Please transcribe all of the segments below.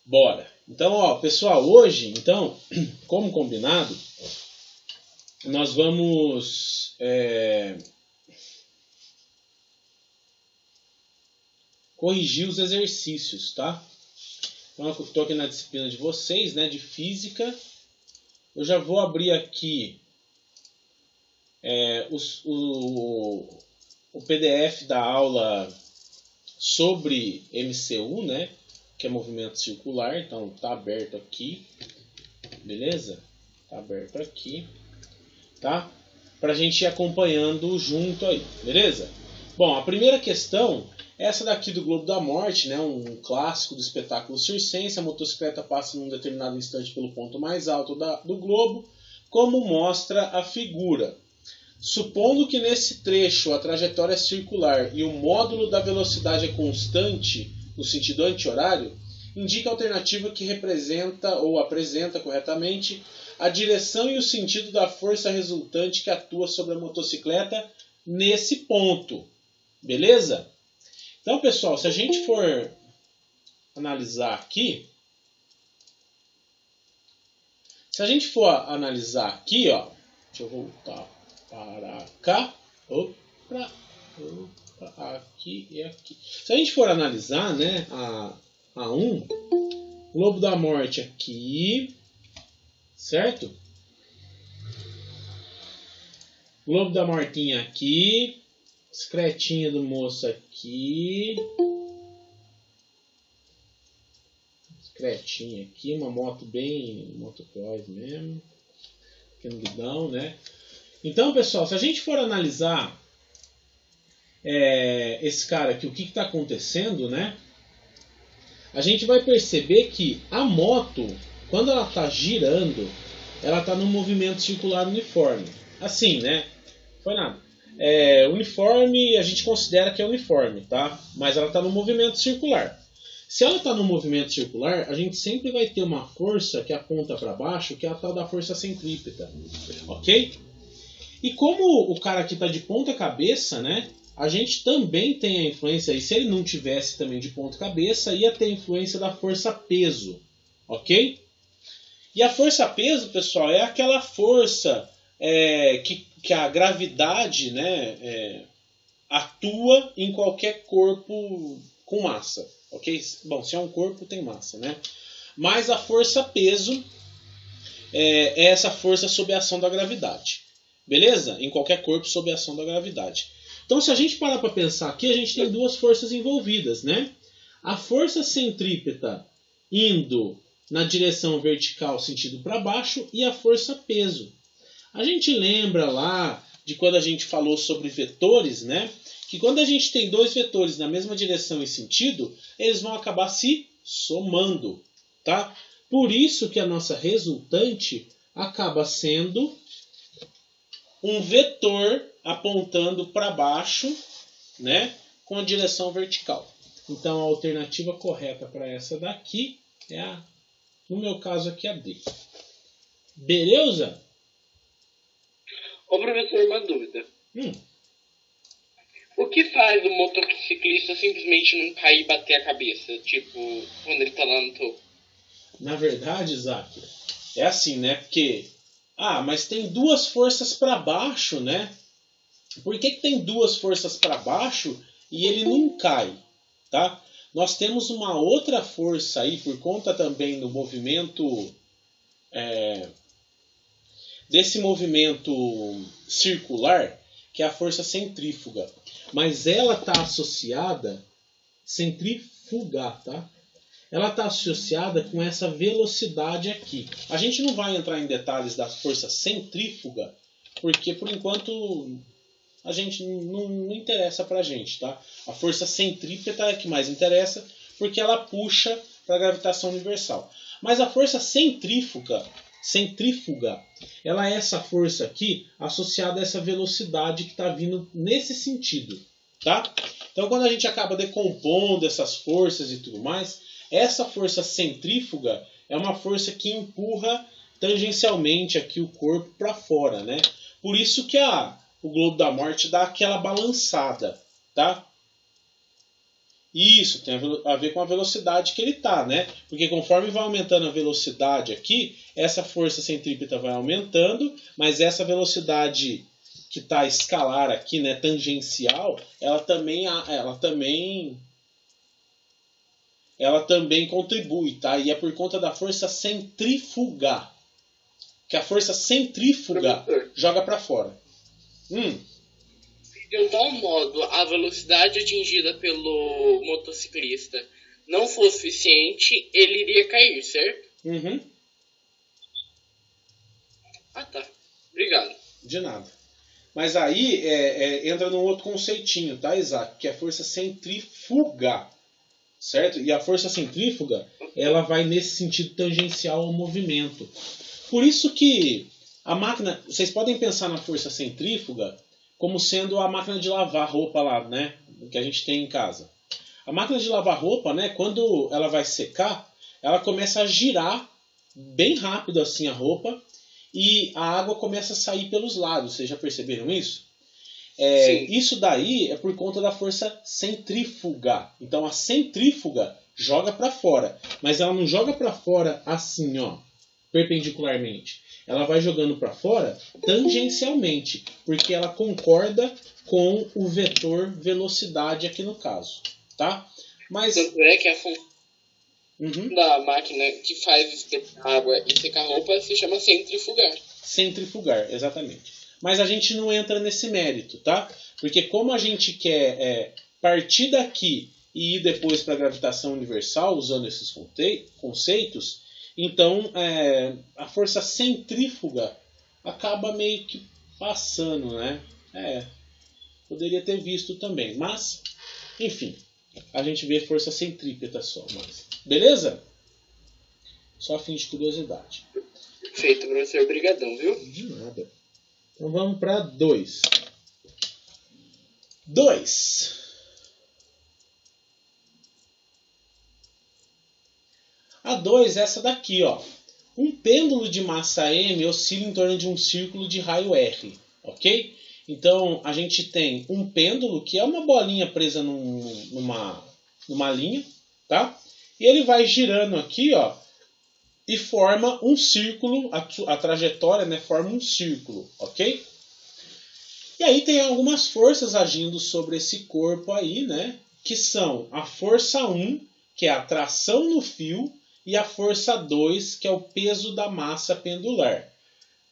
Bora! Então, ó, pessoal, hoje, então, como combinado, nós vamos corrigir os exercícios, tá? Então, eu estou aqui na disciplina de vocês, né, de física. Eu já vou abrir aqui o PDF da aula sobre MCU, né, que é movimento circular. Então, tá aberto aqui, beleza? Tá aberto aqui, tá? Pra gente ir acompanhando junto aí, beleza? Bom, a primeira questão é essa daqui do Globo da Morte, né? Um clássico do espetáculo circense. A motocicleta passa num determinado instante pelo ponto mais alto do globo, como mostra a figura. Supondo que nesse trecho a trajetória é circular e o módulo da velocidade é constante no sentido anti-horário, indica a alternativa que representa ou apresenta corretamente a direção e o sentido da força resultante que atua sobre a motocicleta nesse ponto. Beleza? Então, pessoal, se a gente for analisar aqui, ó, deixa eu voltar para cá, opa, aqui e aqui. Se a gente for analisar, né, a 1, Globo da Morte aqui, certo? Globo da Mortinha aqui, discretinha do moço aqui, discretinha aqui, uma moto bem motocross mesmo, pequeno guidão, né? Então, pessoal, se a gente for analisar esse cara aqui, o que está acontecendo, né? A gente vai perceber que a moto, quando ela está girando, ela está num movimento circular uniforme. Assim, né? Foi nada. Uniforme, a gente considera que é uniforme, tá? Mas ela está no movimento circular. Se ela está no movimento circular, a gente sempre vai ter uma força que aponta para baixo, que é a tal da força centrípeta. Ok? E como o cara aqui está de ponta cabeça, né? A gente também tem a influência, e se ele não tivesse também de ponta cabeça, ia ter a influência da força peso. Ok? E a força peso, pessoal, é aquela força que a gravidade, né, atua em qualquer corpo com massa. Ok? Bom, se é um corpo, tem massa, né? Mas a força peso é essa força sob a ação da gravidade. Beleza? Em qualquer corpo sob a ação da gravidade. Então, se a gente parar para pensar aqui, a gente tem duas forças envolvidas, né? A força centrípeta indo na direção vertical, sentido para baixo, e a força peso. A gente lembra lá de quando a gente falou sobre vetores, né? Que quando a gente tem dois vetores na mesma direção e sentido, eles vão acabar se somando, tá? Por isso que a nossa resultante acaba sendo um vetor apontando para baixo, né, com a direção vertical. Então a alternativa correta para essa daqui é no meu caso aqui, a D. Beleza? Ô professor, uma dúvida. O que faz o motociclista simplesmente não cair e bater a cabeça, tipo, quando ele tá lá no topo? Na verdade, Isaac, é assim, né? Porque mas tem duas forças para baixo, né? Por que tem duas forças para baixo e ele não cai, tá? Nós temos uma outra força aí, por conta também do movimento, desse movimento circular, que é a força centrífuga. Mas ela está associada, centrifugar, tá? Ela está associada com essa velocidade aqui. A gente não vai entrar em detalhes da força centrífuga, porque por enquanto a gente não interessa pra gente, tá? A força centrípeta é a que mais interessa, porque ela puxa para a gravitação universal. Mas a força centrífuga, ela é essa força aqui associada a essa velocidade que está vindo nesse sentido, tá? Então quando a gente acaba decompondo essas forças e tudo mais, essa força centrífuga é uma força que empurra tangencialmente aqui o corpo para fora, né? Por isso que o Globo da Morte dá aquela balançada, tá? Isso, tem a ver com a velocidade que ele está, né? Porque conforme vai aumentando a velocidade aqui, essa força centrípeta vai aumentando, mas essa velocidade que está escalar aqui, né, tangencial, ela também contribui, tá? E é por conta da força centrífuga, que a força centrífuga joga para fora. De um tal modo a velocidade atingida pelo motociclista não for suficiente, ele iria cair, certo? Uhum. Ah, tá. Obrigado. De nada. Mas aí entra num outro conceitinho, tá, Isaac? Que é a força centrífuga, certo? E a força centrífuga, ela vai nesse sentido tangencial ao movimento. Por isso que a máquina... Vocês podem pensar na força centrífuga como sendo a máquina de lavar roupa lá, né? Que a gente tem em casa. A máquina de lavar roupa, né? Quando ela vai secar, ela começa a girar bem rápido assim a roupa e a água começa a sair pelos lados. Vocês já perceberam isso? Isso daí é por conta da força centrífuga. Então a centrífuga joga para fora, mas ela não joga para fora assim, ó, perpendicularmente. Ela vai jogando para fora tangencialmente, porque ela concorda com o vetor velocidade aqui no caso, tá? Mas tanto é que a função da máquina que faz espetar água e secar roupa se chama centrifugar. Centrifugar, exatamente. Mas a gente não entra nesse mérito, tá? Porque como a gente quer partir daqui e ir depois para a gravitação universal, usando esses conceitos, então a força centrífuga acaba meio que passando, né? Poderia ter visto também, mas, enfim, a gente vê força centrípeta só. Mas, beleza? Só a fim de curiosidade. Perfeito, professor. Obrigadão, viu? De nada. Então vamos para 2. 2. A 2 é essa daqui, ó. Um pêndulo de massa M oscila em torno de um círculo de raio R, ok? Então a gente tem um pêndulo que é uma bolinha presa numa linha, tá? E ele vai girando aqui, ó, e forma um círculo, a trajetória, né, forma um círculo, ok? E aí tem algumas forças agindo sobre esse corpo aí, né, que são a força 1, que é a tração no fio, e a força 2, que é o peso da massa pendular.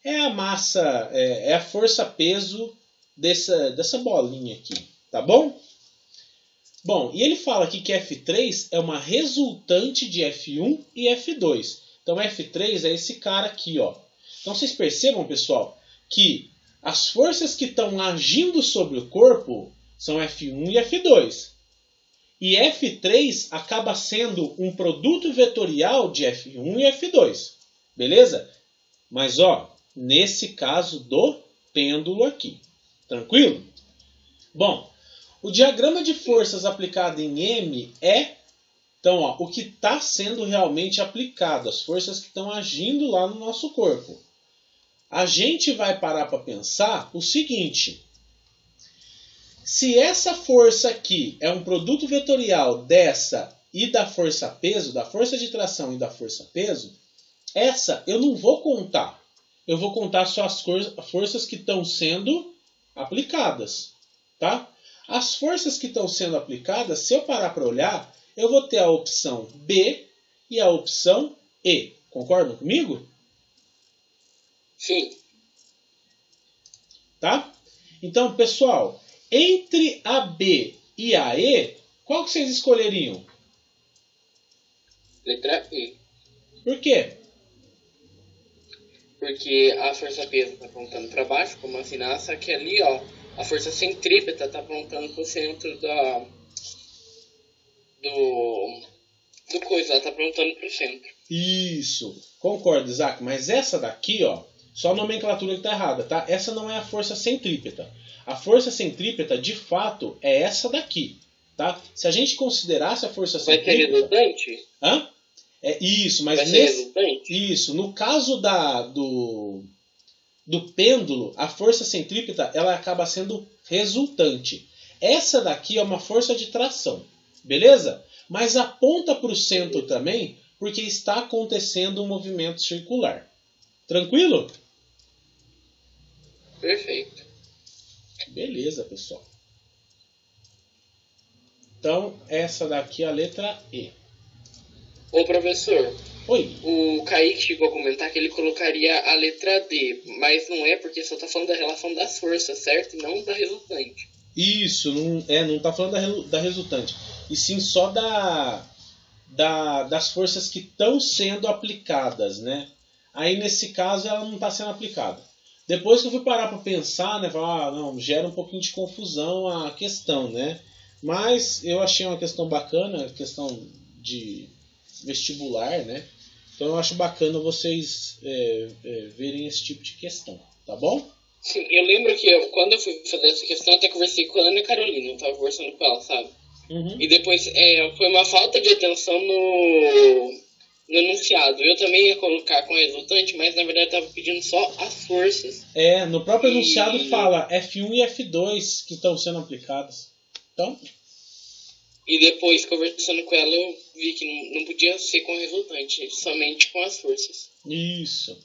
É a massa, é a força-peso dessa bolinha aqui, tá bom? Bom, e ele fala aqui que F3 é uma resultante de F1 e F2. Então F3 é esse cara aqui, ó. Então vocês percebam, pessoal, que as forças que estão agindo sobre o corpo são F1 e F2. E F3 acaba sendo um produto vetorial de F1 e F2. Beleza? Mas, ó, nesse caso do pêndulo aqui. Tranquilo? Bom, o diagrama de forças aplicado em M é, então, ó, o que está sendo realmente aplicado, as forças que estão agindo lá no nosso corpo. A gente vai parar para pensar o seguinte: se essa força aqui é um produto vetorial dessa e da força peso, da força de tração e da força peso, essa eu não vou contar. Eu vou contar só as forças que estão sendo aplicadas, tá? As forças que estão sendo aplicadas, se eu parar para olhar, eu vou ter a opção B e a opção E. Concordam comigo? Sim. Tá? Então, pessoal, entre a B e a E, qual que vocês escolheriam? Letra E. Por quê? Porque a força peso está apontando para baixo, como assinar, só que ali, ó, a força centrípeta está apontando para o centro do coisa, ela está apontando para o centro. Isso, concordo, Isaac, mas essa daqui, ó, só a nomenclatura que está errada, tá? Essa não é a força centrípeta. A força centrípeta, de fato, é essa daqui, tá? Se a gente considerasse a força centrípeta... Vai ser resultante? Hã? É isso, mas vai ser resultante? Isso, no caso do pêndulo, a força centrípeta ela acaba sendo resultante. Essa daqui é uma força de tração, Beleza? Mas aponta para o centro também, porque está acontecendo um movimento circular. Tranquilo? Perfeito. Beleza, pessoal. Então, essa daqui é a letra E. Ô, professor. Oi. O Kaique chegou a comentar que ele colocaria a letra D, mas não é porque só está falando da relação das forças, certo? E não da resultante. Isso, não está falando da resultante. E sim só das forças que estão sendo aplicadas, né? Aí nesse caso ela não está sendo aplicada. Depois que eu fui parar para pensar, né, falar, não, gera um pouquinho de confusão a questão, né? Mas eu achei uma questão bacana, questão de vestibular, né? Então eu acho bacana vocês verem esse tipo de questão, tá bom? Sim, eu lembro que quando eu fui fazer essa questão, eu até conversei com a Ana Carolina, eu tava conversando com ela, sabe? Uhum. E depois foi uma falta de atenção no enunciado. Eu também ia colocar com a resultante, mas na verdade eu tava pedindo só as forças. No próprio enunciado fala F1 e F2 que estão sendo aplicadas. Então... E depois, conversando com ela, eu vi que não podia ser com a resultante, somente com as forças. Isso.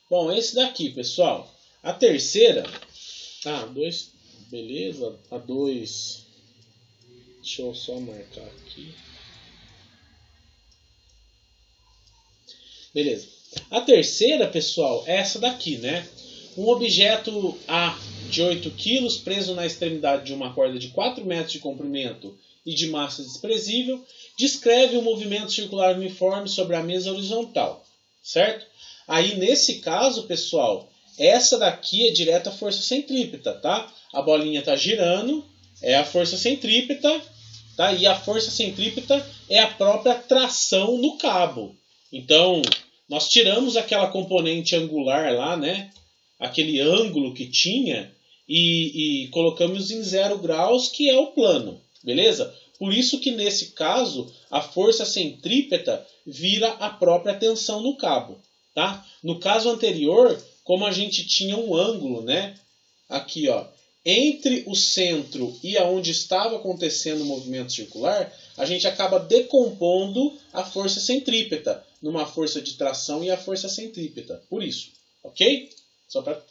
Bom, esse daqui, pessoal. A terceira... A2... Beleza. A2... Deixa eu só marcar aqui. Beleza. A terceira, pessoal, é essa daqui, né? Um objeto A de 8 kg preso na extremidade de uma corda de 4 metros de comprimento e de massa desprezível, descreve um movimento circular uniforme sobre a mesa horizontal, certo? Aí, nesse caso, pessoal, essa daqui é direta força centrípeta, tá? A bolinha está girando, é a força centrípeta, tá? E a força centrípeta é a própria tração no cabo. Então, nós tiramos aquela componente angular lá, né? Aquele ângulo que tinha e colocamos em 0 graus, que é o plano. Beleza? Por isso que nesse caso a força centrípeta vira a própria tensão no cabo, tá? No caso anterior, como a gente tinha um ângulo, né? Aqui, ó, entre o centro e aonde estava acontecendo o movimento circular, a gente acaba decompondo a força centrípeta numa força de tração e a força centrípeta. Por isso, ok? Só para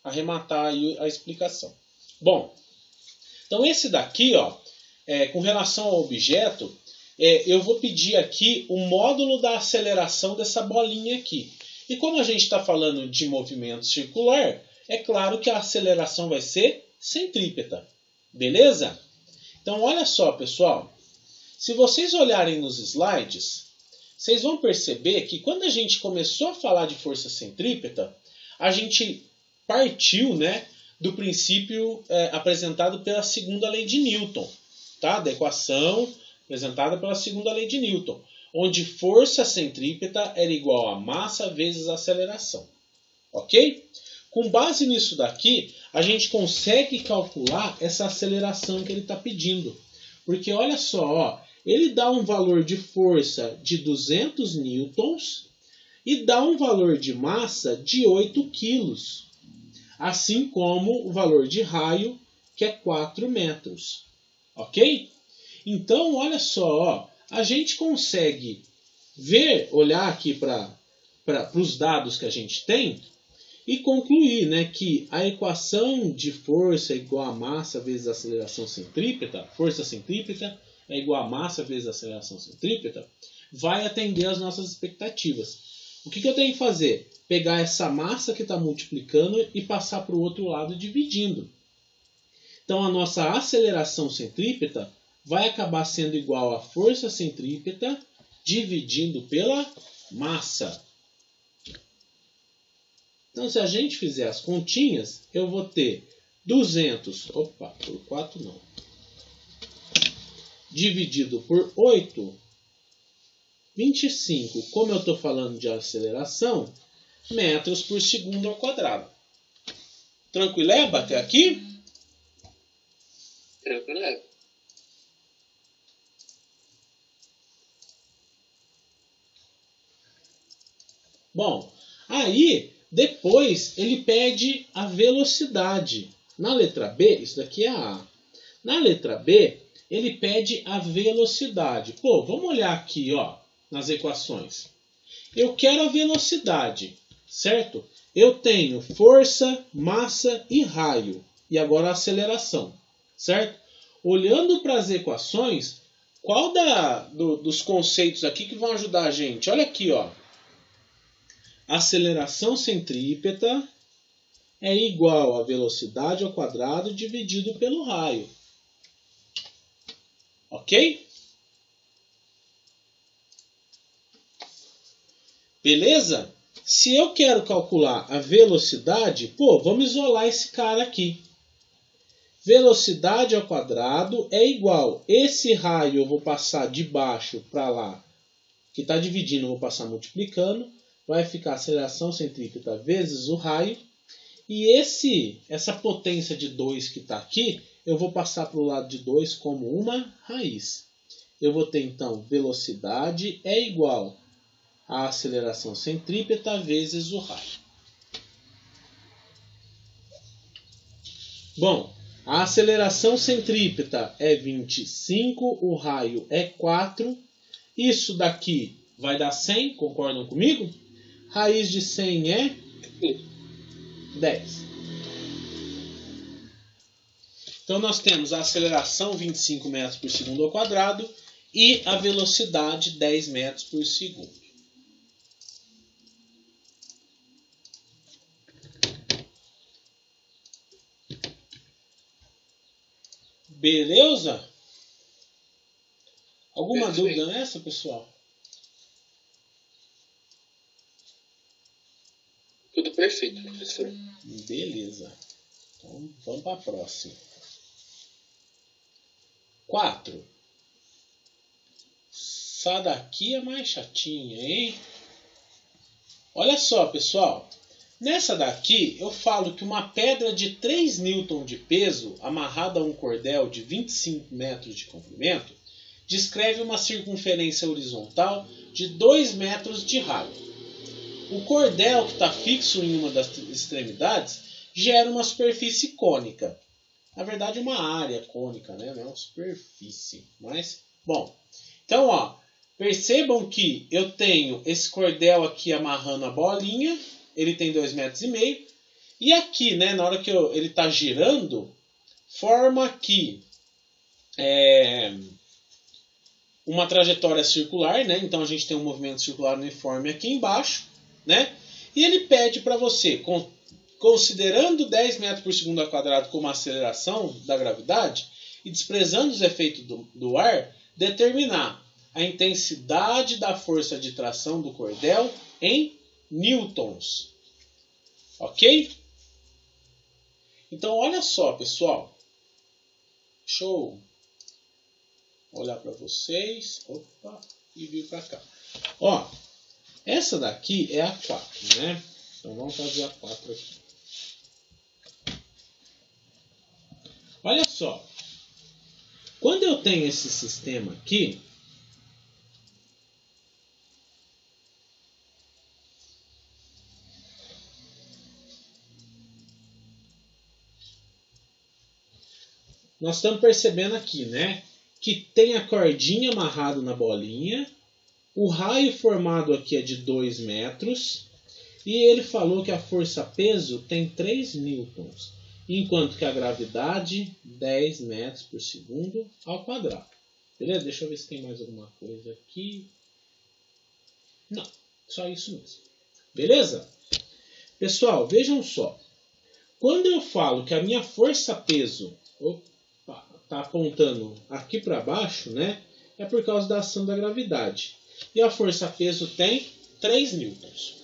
arrematar aí a explicação. Bom, então esse daqui, ó, com relação ao objeto, eu vou pedir aqui o módulo da aceleração dessa bolinha aqui. E como a gente está falando de movimento circular, é claro que a aceleração vai ser centrípeta. Beleza? Então olha só, pessoal. Se vocês olharem nos slides, vocês vão perceber que quando a gente começou a falar de força centrípeta, a gente partiu, né, do princípio apresentado pela segunda lei de Newton. Tá? Da equação apresentada pela segunda lei de Newton, onde força centrípeta era igual a massa vezes aceleração. Ok? Com base nisso daqui, a gente consegue calcular essa aceleração que ele está pedindo. Porque olha só, ó, ele dá um valor de força de 200 newtons e dá um valor de massa de 8 quilos. Assim como o valor de raio, que é 4 metros. Ok? Então, olha só, ó, a gente consegue olhar aqui para os dados que a gente tem e concluir, né, que a equação de força é igual a massa vezes a aceleração centrípeta, força centrípeta é igual a massa vezes a aceleração centrípeta, vai atender às nossas expectativas. O que eu tenho que fazer? Pegar essa massa que está multiplicando e passar para o outro lado dividindo. Então, a nossa aceleração centrípeta vai acabar sendo igual à força centrípeta dividindo pela massa. Então, se a gente fizer as continhas, eu vou ter 200, por 4 não, dividido por 8, 25, como eu estou falando de aceleração, metros por segundo ao quadrado. Tranquileba até aqui? Tranquilo. Bom, aí depois ele pede a velocidade. Na letra B, isso daqui é a A. Na letra B, ele pede a velocidade. Pô, vamos olhar aqui, ó, nas equações. Eu quero a velocidade, certo? Eu tenho força, massa e raio. E agora a aceleração, certo? Olhando para as equações, qual dos conceitos aqui que vão ajudar a gente? Olha aqui, ó. Aceleração centrípeta é igual a velocidade ao quadrado dividido pelo raio. Ok? Beleza? Se eu quero calcular a velocidade, pô, vamos isolar esse cara aqui. Velocidade ao quadrado é igual. Esse raio eu vou passar de baixo para lá, que está dividindo, eu vou passar multiplicando. Vai ficar aceleração centrípeta vezes o raio. E essa potência de 2 que está aqui, eu vou passar para o lado de 2 como uma raiz. Eu vou ter, então, velocidade é igual a aceleração centrípeta vezes o raio. Bom, a aceleração centrípeta é 25, o raio é 4. Isso daqui vai dar 100, concordam comigo? Raiz de 100 é 10. Então nós temos a aceleração 25 metros por segundo ao quadrado e a velocidade 10 metros por segundo. Beleza? Alguma dúvida nessa, pessoal? Tudo perfeito, professor. Beleza. Então vamos para a próxima. 4. Essa daqui é mais chatinha, hein? Olha só, pessoal. Nessa daqui, eu falo que uma pedra de 3 N de peso, amarrada a um cordel de 25 metros de comprimento, descreve uma circunferência horizontal de 2 metros de raio. O cordel, que está fixo em uma das extremidades, gera uma superfície cônica. Na verdade, uma área cônica, né? Não é uma superfície. Mas, bom. Então, ó, percebam que eu tenho esse cordel aqui amarrando a bolinha. Ele tem 2,5 metros. E aqui, né, na hora que ele está girando, forma aqui uma trajetória circular, né? Então a gente tem um movimento circular uniforme aqui embaixo, né? E ele pede para você, considerando 10 metros por segundo ao quadrado como a aceleração da gravidade e desprezando os efeitos do ar, determinar a intensidade da força de tração do cordel em newtons. Ok? Então, olha só, pessoal. Deixa eu olhar para vocês. Opa, e vir para cá. Ó, essa daqui é a 4, né? Então, vamos fazer a 4 aqui. Olha só. Quando eu tenho esse sistema aqui, nós estamos percebendo aqui, né, que tem a cordinha amarrada na bolinha, o raio formado aqui é de 2 metros, e ele falou que a força-peso tem 3 newtons, enquanto que a gravidade 10 metros por segundo ao quadrado. Beleza? Deixa eu ver se tem mais alguma coisa aqui. Não, só isso mesmo. Beleza? Pessoal, vejam só. Quando eu falo que a minha força-peso está apontando aqui para baixo, né? É por causa da ação da gravidade. E a força-peso tem 3 newtons.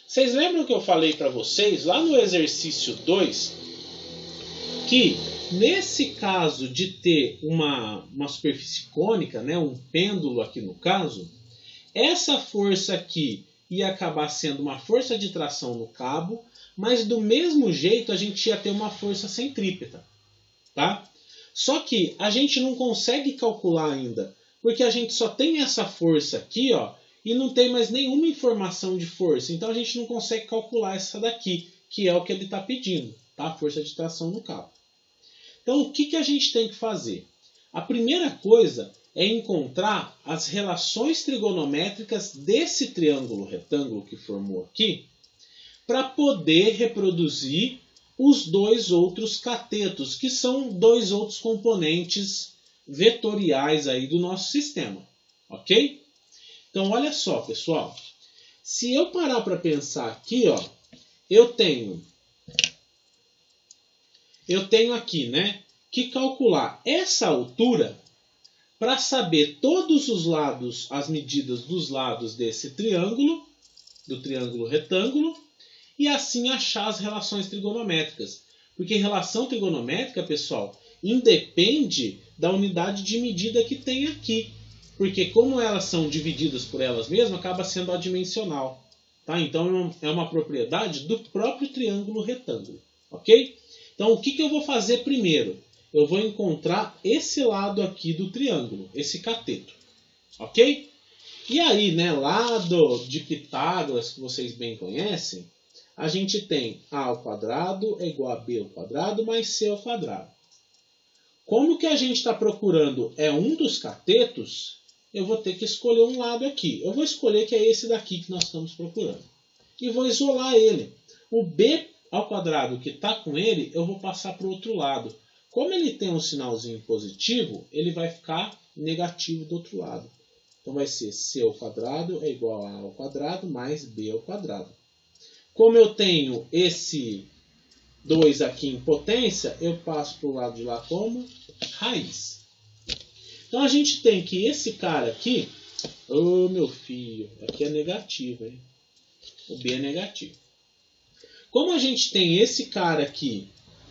Vocês lembram que eu falei para vocês lá no exercício 2 que nesse caso de ter uma superfície cônica, né, um pêndulo aqui no caso, essa força aqui ia acabar sendo uma força de tração no cabo, mas do mesmo jeito a gente ia ter uma força centrípeta, tá? Só que a gente não consegue calcular ainda, porque a gente só tem essa força aqui, ó, e não tem mais nenhuma informação de força. Então a gente não consegue calcular essa daqui, que é o que ele está pedindo, tá? Força de tração no cabo. Então o que a gente tem que fazer? A primeira coisa é encontrar as relações trigonométricas desse triângulo retângulo que formou aqui, para poder reproduzir os dois outros catetos, que são dois outros componentes vetoriais aí do nosso sistema, ok? Então, olha só, pessoal. Se eu parar para pensar aqui, ó, eu tenho aqui, né, que calcular essa altura para saber todos os lados, as medidas dos lados desse triângulo, do triângulo retângulo, e assim achar as relações trigonométricas. Porque relação trigonométrica, pessoal, independe da unidade de medida que tem aqui. Porque como elas são divididas por elas mesmas, acaba sendo adimensional. Tá? Então é uma propriedade do próprio triângulo retângulo. Ok? Então o que eu vou fazer primeiro? Eu vou encontrar esse lado aqui do triângulo, esse cateto. Ok? E aí, né, lado de Pitágoras, que vocês bem conhecem, a gente tem a ao quadrado é igual a b ao quadrado mais c ao quadrado. Como que a gente está procurando é um dos catetos, eu vou ter que escolher um lado aqui. Eu vou escolher que é esse daqui que nós estamos procurando. E vou isolar ele. O b ao quadrado que está com ele, eu vou passar para o outro lado. Como ele tem um sinalzinho positivo, ele vai ficar negativo do outro lado. Então vai ser c ao quadrado é igual a ao quadrado mais b ao quadrado. Como eu tenho esse 2 aqui em potência, eu passo para o lado de lá como raiz. Então a gente tem que esse cara aqui, ô meu filho, aqui é negativo, hein? O b é negativo. Como a gente tem esse cara aqui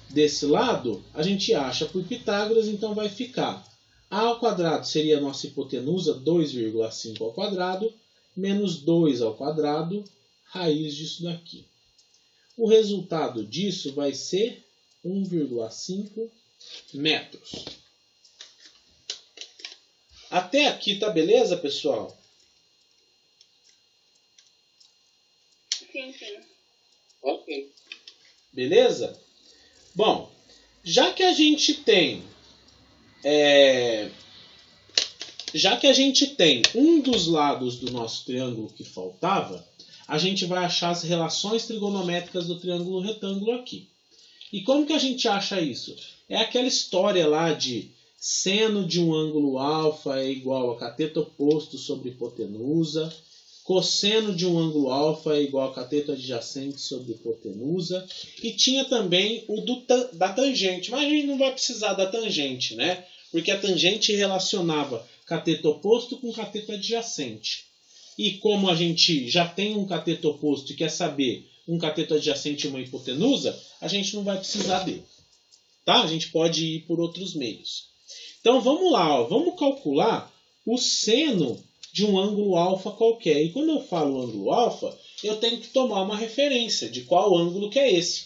desse lado, a gente acha por Pitágoras, então vai ficar a ao quadrado seria a nossa hipotenusa, 2,5 ao quadrado, menos 2 ao quadrado, raiz disso daqui. O resultado disso vai ser 1,5 metros. Até aqui tá beleza, pessoal? Sim, sim. Ok. Beleza? Bom, já que a gente tem um dos lados do nosso triângulo que faltava, a gente vai achar as relações trigonométricas do triângulo retângulo aqui. E como que a gente acha isso? É aquela história lá de seno de um ângulo alfa é igual a cateto oposto sobre hipotenusa, cosseno de um ângulo alfa é igual a cateto adjacente sobre hipotenusa, e tinha também o da tangente, mas a gente não vai precisar da tangente, né? Porque a tangente relacionava cateto oposto com cateto adjacente. E como a gente já tem um cateto oposto e quer saber um cateto adjacente e uma hipotenusa, a gente não vai precisar dele. Tá? A gente pode ir por outros meios. Então vamos lá, ó, vamos calcular o seno de um ângulo alfa qualquer. E quando eu falo ângulo alfa, eu tenho que tomar uma referência de qual ângulo que é esse.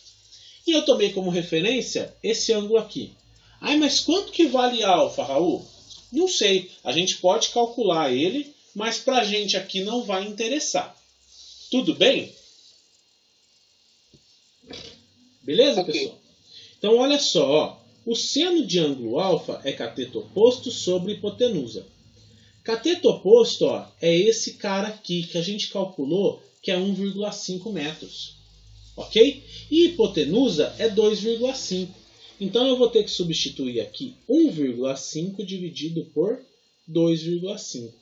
E eu tomei como referência esse ângulo aqui. Ai, mas quanto que vale alfa, Raul? Não sei. A gente pode calcular ele, mas para a gente aqui não vai interessar. Tudo bem? Beleza, okay, pessoal? Então, olha só. Ó, o seno de ângulo alfa é cateto oposto sobre hipotenusa. Cateto oposto, ó, é esse cara aqui que a gente calculou que é 1,5 metros. Ok? E hipotenusa é 2,5. Então eu vou ter que substituir aqui 1,5 dividido por 2,5.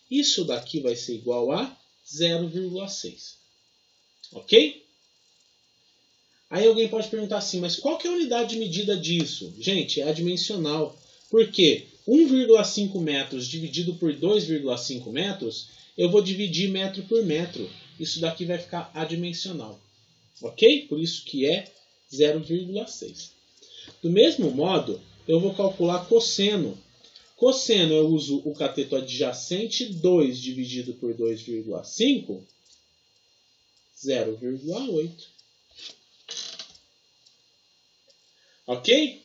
Isso daqui vai ser igual a 0,6. Ok? Aí alguém pode perguntar assim, mas qual que é a unidade de medida disso? Gente, é adimensional. Por quê? 1,5 metros dividido por 2,5 metros, eu vou dividir metro por metro. Isso daqui vai ficar adimensional. Ok? Por isso que é 0,6. Do mesmo modo, eu vou calcular cosseno. Cosseno eu uso o cateto adjacente, 2 dividido por 2,5, 0,8. Ok?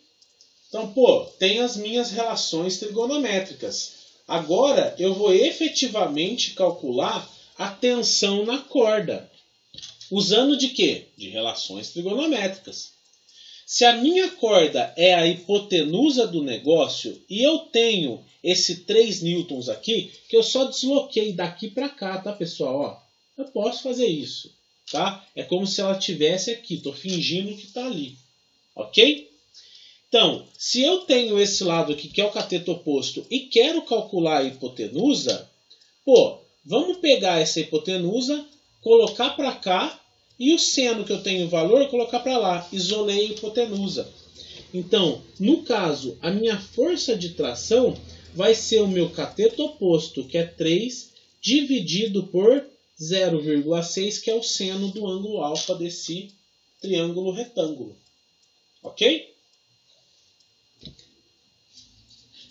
Então, tem as minhas relações trigonométricas. Agora, eu vou efetivamente calcular a tensão na corda. Usando de quê? De relações trigonométricas. Se a minha corda é a hipotenusa do negócio e eu tenho esse 3 newtons aqui, que eu só desloquei daqui para cá, tá, pessoal? Ó, eu posso fazer isso, tá? É como se ela estivesse aqui, estou fingindo que está ali, ok? Então, se eu tenho esse lado aqui, que é o cateto oposto, e quero calcular a hipotenusa, pô, vamos pegar essa hipotenusa, colocar para cá, e o seno que eu tenho valor, colocar para lá. Isolei a hipotenusa. Então, no caso, a minha força de tração vai ser o meu cateto oposto, que é 3, dividido por 0,6, que é o seno do ângulo alfa desse triângulo retângulo. Ok?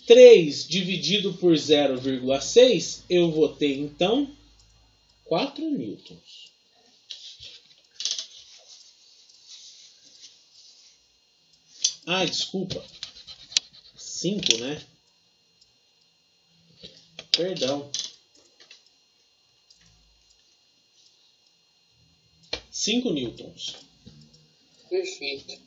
3 dividido por 0,6, eu vou ter, então, 4 newtons. Ah, desculpa. 5, né? Perdão. 5 newtons. Perfeito.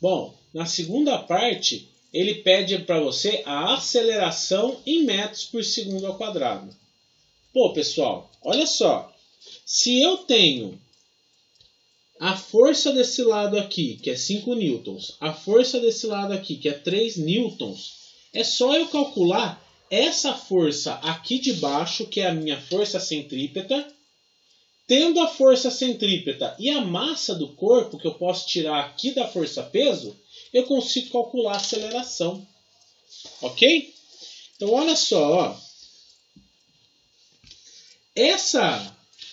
Bom, na segunda parte, ele pede para você a aceleração em metros por segundo ao quadrado. Pô, pessoal, olha só. Se eu tenho a força desse lado aqui, que é 5 newtons, a força desse lado aqui, que é 3 newtons, é só eu calcular essa força aqui de baixo, que é a minha força centrípeta, tendo a força centrípeta e a massa do corpo, que eu posso tirar aqui da força-peso, eu consigo calcular a aceleração. Ok? Então, olha só. Ó.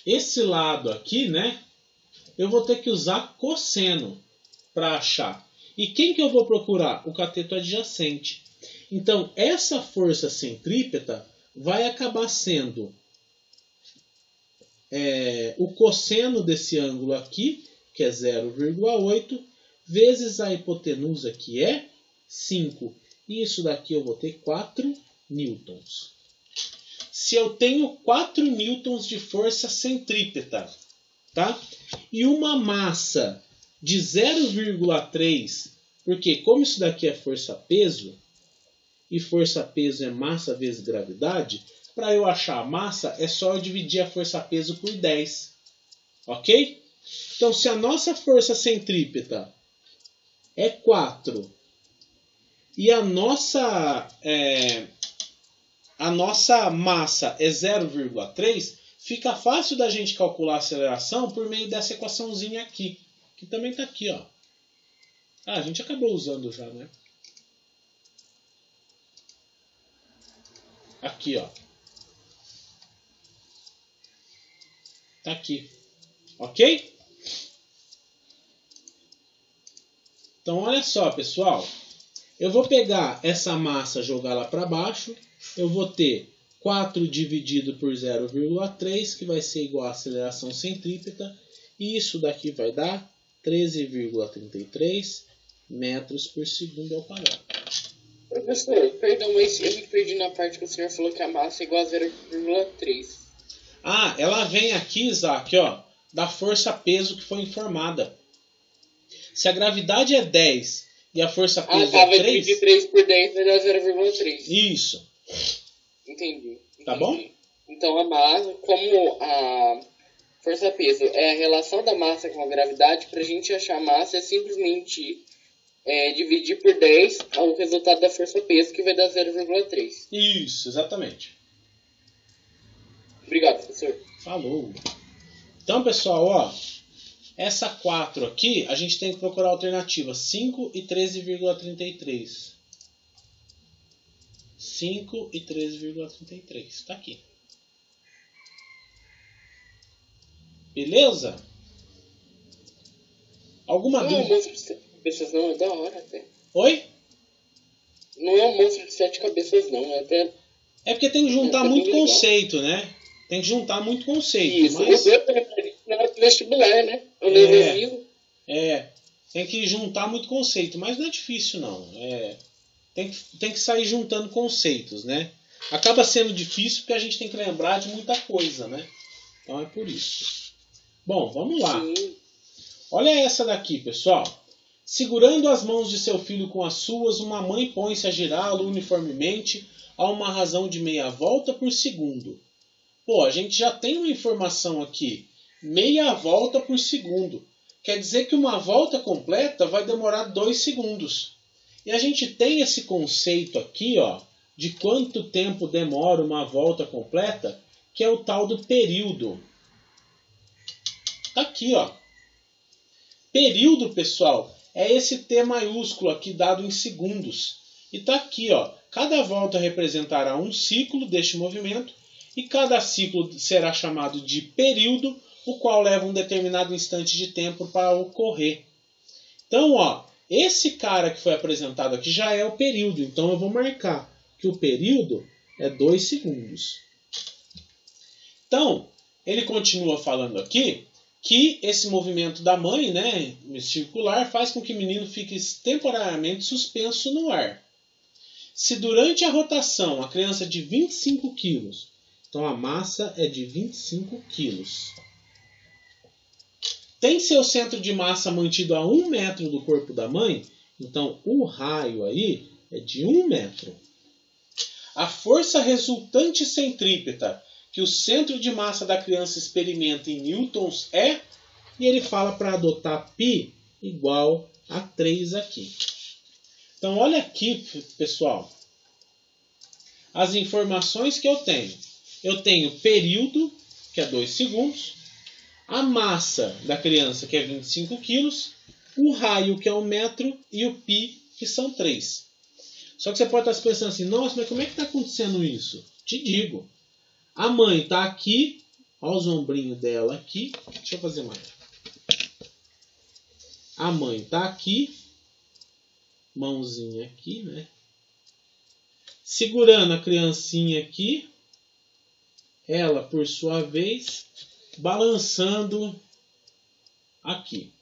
Esse lado aqui, né? Eu vou ter que usar cosseno para achar. E quem que eu vou procurar? O cateto adjacente. Então, essa força centrípeta vai acabar sendo o cosseno desse ângulo aqui, que é 0,8, vezes a hipotenusa, que é 5. E isso daqui eu vou ter 4 newtons. Se eu tenho 4 newtons de força centrípeta, tá? E uma massa de 0,3, porque como isso daqui é força-peso, e força-peso é massa vezes gravidade, para eu achar a massa é só eu dividir a força-peso por 10. Ok? Então, se a nossa força centrípeta é 4 e a nossa massa é 0,3, fica fácil da gente calcular a aceleração por meio dessa equaçãozinha aqui, que também está aqui, ó. Ah, a gente acabou usando já, né? Aqui, ó. Tá aqui. Ok? Então, olha só, pessoal. Eu vou pegar essa massa e jogar lá para baixo. Eu vou ter 4 dividido por 0,3, que vai ser igual à aceleração centrípeta. E isso daqui vai dar 13,33 metros por segundo ao quadrado. Professor, perdão, mas eu me perdi na parte que o senhor falou que a massa é igual a 0,3. Ah, ela vem aqui, Isaac, ó, da força-peso que foi informada. Se a gravidade é 10 e a força-peso é 3... vai dividir 3 por 10 vai dar 0,3. Isso. Entendi. Tá bom? Então a massa, como a força-peso é a relação da massa com a gravidade, para a gente achar a massa é simplesmente dividir por 10 o resultado da força-peso, que vai dar 0,3. Isso, exatamente. Obrigado, professor. Falou. Então, pessoal, ó, essa 4 aqui, a gente tem que procurar a alternativa 5 e 13,33. 5 e 13,33. Tá aqui. Beleza? Alguma dúvida? Não é um monstro de 7 cabeças, não. É da hora até. Oi? Não é um monstro de 7 cabeças, não. É porque tem que juntar muito conceito, né? Tem que juntar muito conceito. Isso, mas... na hora do vestibular, né? O levelzinho. Tem que juntar muito conceito, mas não é difícil, não. Tem que sair juntando conceitos, né? Acaba sendo difícil porque a gente tem que lembrar de muita coisa, né? Então é por isso. Bom, vamos lá. Sim. Olha essa daqui, pessoal. Segurando as mãos de seu filho com as suas, uma mãe põe-se a girá-lo uniformemente a uma razão de meia volta por segundo. Pô, a gente já tem uma informação aqui. Meia volta por segundo. Quer dizer que uma volta completa vai demorar 2 segundos. E a gente tem esse conceito aqui, ó, de quanto tempo demora uma volta completa, que é o tal do período. Tá aqui, ó. Período, pessoal, é esse T maiúsculo aqui dado em segundos. E tá aqui, ó. Cada volta representará um ciclo deste movimento e cada ciclo será chamado de período, o qual leva um determinado instante de tempo para ocorrer. Então, ó, esse cara que foi apresentado aqui já é o período. Então eu vou marcar que o período é 2 segundos. Então, ele continua falando aqui que esse movimento da mãe, né, circular, faz com que o menino fique temporariamente suspenso no ar. Se durante a rotação a criança é de 25 quilos, então a massa é de 25 quilos, tem seu centro de massa mantido a 1 metro do corpo da mãe, então o raio aí é de 1 metro. A força resultante centrípeta que o centro de massa da criança experimenta em newtons é, e ele fala para adotar π igual a 3 aqui. Então olha aqui, pessoal, as informações que eu tenho. Eu tenho período, que é 2 segundos, a massa da criança, que é 25 quilos, o raio, que é 1 metro, e o π, que são 3. Só que você pode estar pensando assim, nossa, mas como é que está acontecendo isso? Te digo. A mãe está aqui, olha os ombrinhos dela aqui. Deixa eu fazer mais. A mãe está aqui, mãozinha aqui, né? Segurando a criancinha aqui. Ela, por sua vez, balançando aqui.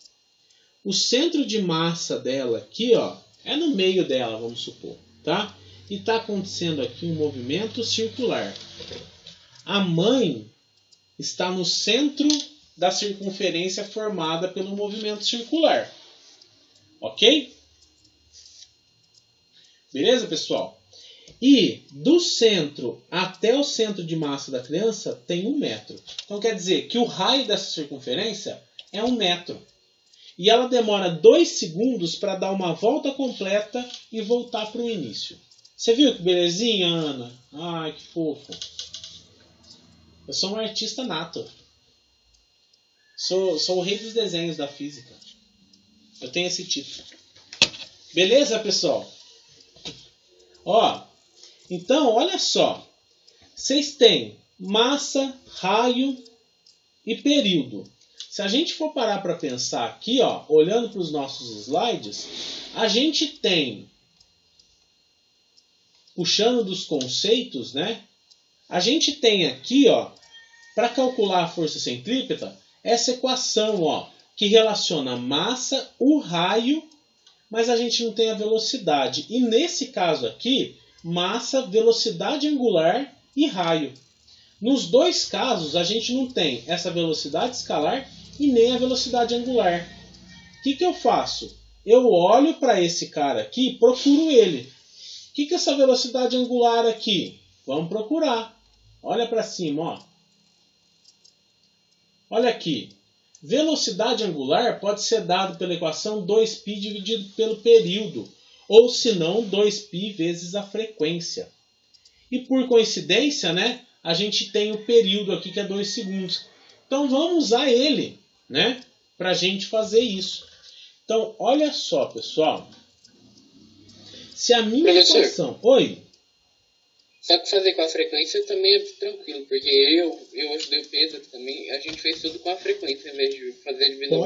O centro de massa dela aqui, ó, é no meio dela, vamos supor, tá? E está acontecendo aqui um movimento circular. A mãe está no centro da circunferência formada pelo movimento circular. Ok? Beleza, pessoal? E do centro até o centro de massa da criança tem 1 metro. Então quer dizer que o raio dessa circunferência é 1 metro. E ela demora 2 segundos para dar uma volta completa e voltar para o início. Você viu que belezinha, Ana? Ai, que fofo. Eu sou um artista nato. Sou o rei dos desenhos da física. Eu tenho esse título. Beleza, pessoal? Ó, então, olha só. Vocês têm massa, raio e período. Se a gente for parar para pensar aqui, ó, olhando para os nossos slides, a gente tem, puxando dos conceitos, né? A gente tem aqui, ó, para calcular a força centrípeta, essa equação, ó, que relaciona massa, o raio, mas a gente não tem a velocidade. E nesse caso aqui, massa, velocidade angular e raio. Nos dois casos, a gente não tem essa velocidade escalar e nem a velocidade angular. O que eu faço? Eu olho para esse cara aqui e procuro ele. O que é essa velocidade angular aqui? Vamos procurar. Olha para cima, ó. Olha aqui. Velocidade angular pode ser dado pela equação 2π dividido pelo período, ou se não, 2π vezes a frequência. E por coincidência, né, a gente tem o período aqui que é 2 segundos. Então vamos usar ele, né, para a gente fazer isso. Então, olha só, pessoal. Se a minha equação... Oi? Só que fazer com a frequência também é tranquilo, porque eu ajudei o Pedro também, a gente fez tudo com a frequência, ao invés de fazer a divisão.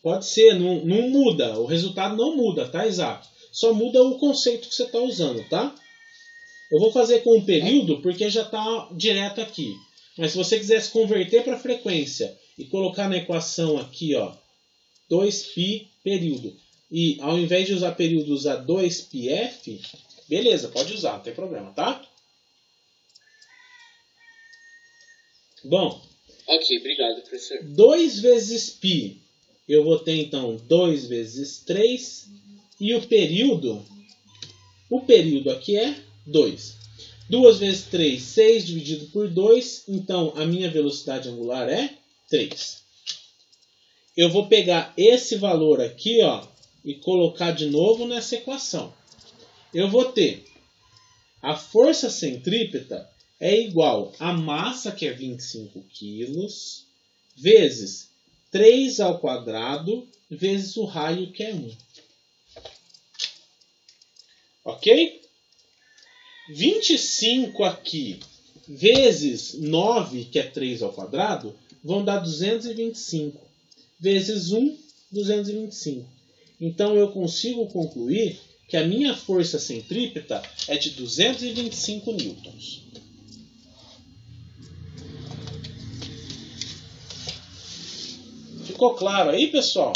Pode ser, não muda, o resultado não muda, tá, Isaac? Só muda o conceito que você está usando, tá? Eu vou fazer com o período porque já está direto aqui. Mas se você quisesse converter para frequência e colocar na equação aqui, ó, 2π período, e ao invés de usar período, usar 2πf, beleza, pode usar, não tem problema, tá? Bom, Ok, obrigado, professor. 2 vezes π, eu vou ter então 2 vezes 3, e o período aqui é 2. 2 vezes 3, 6 dividido por 2, então a minha velocidade angular é 3. Eu vou pegar esse valor aqui, ó, e colocar de novo nessa equação. Eu vou ter a força centrípeta é igual a massa, que é 25 quilos, vezes 3 ao quadrado, vezes o raio, que é 1. Ok? 25 aqui, vezes 9, que é 3 ao quadrado, vão dar 225. Vezes 1, 225. Então eu consigo concluir que a minha força centrípeta é de 225 newtons. Ficou claro aí, pessoal?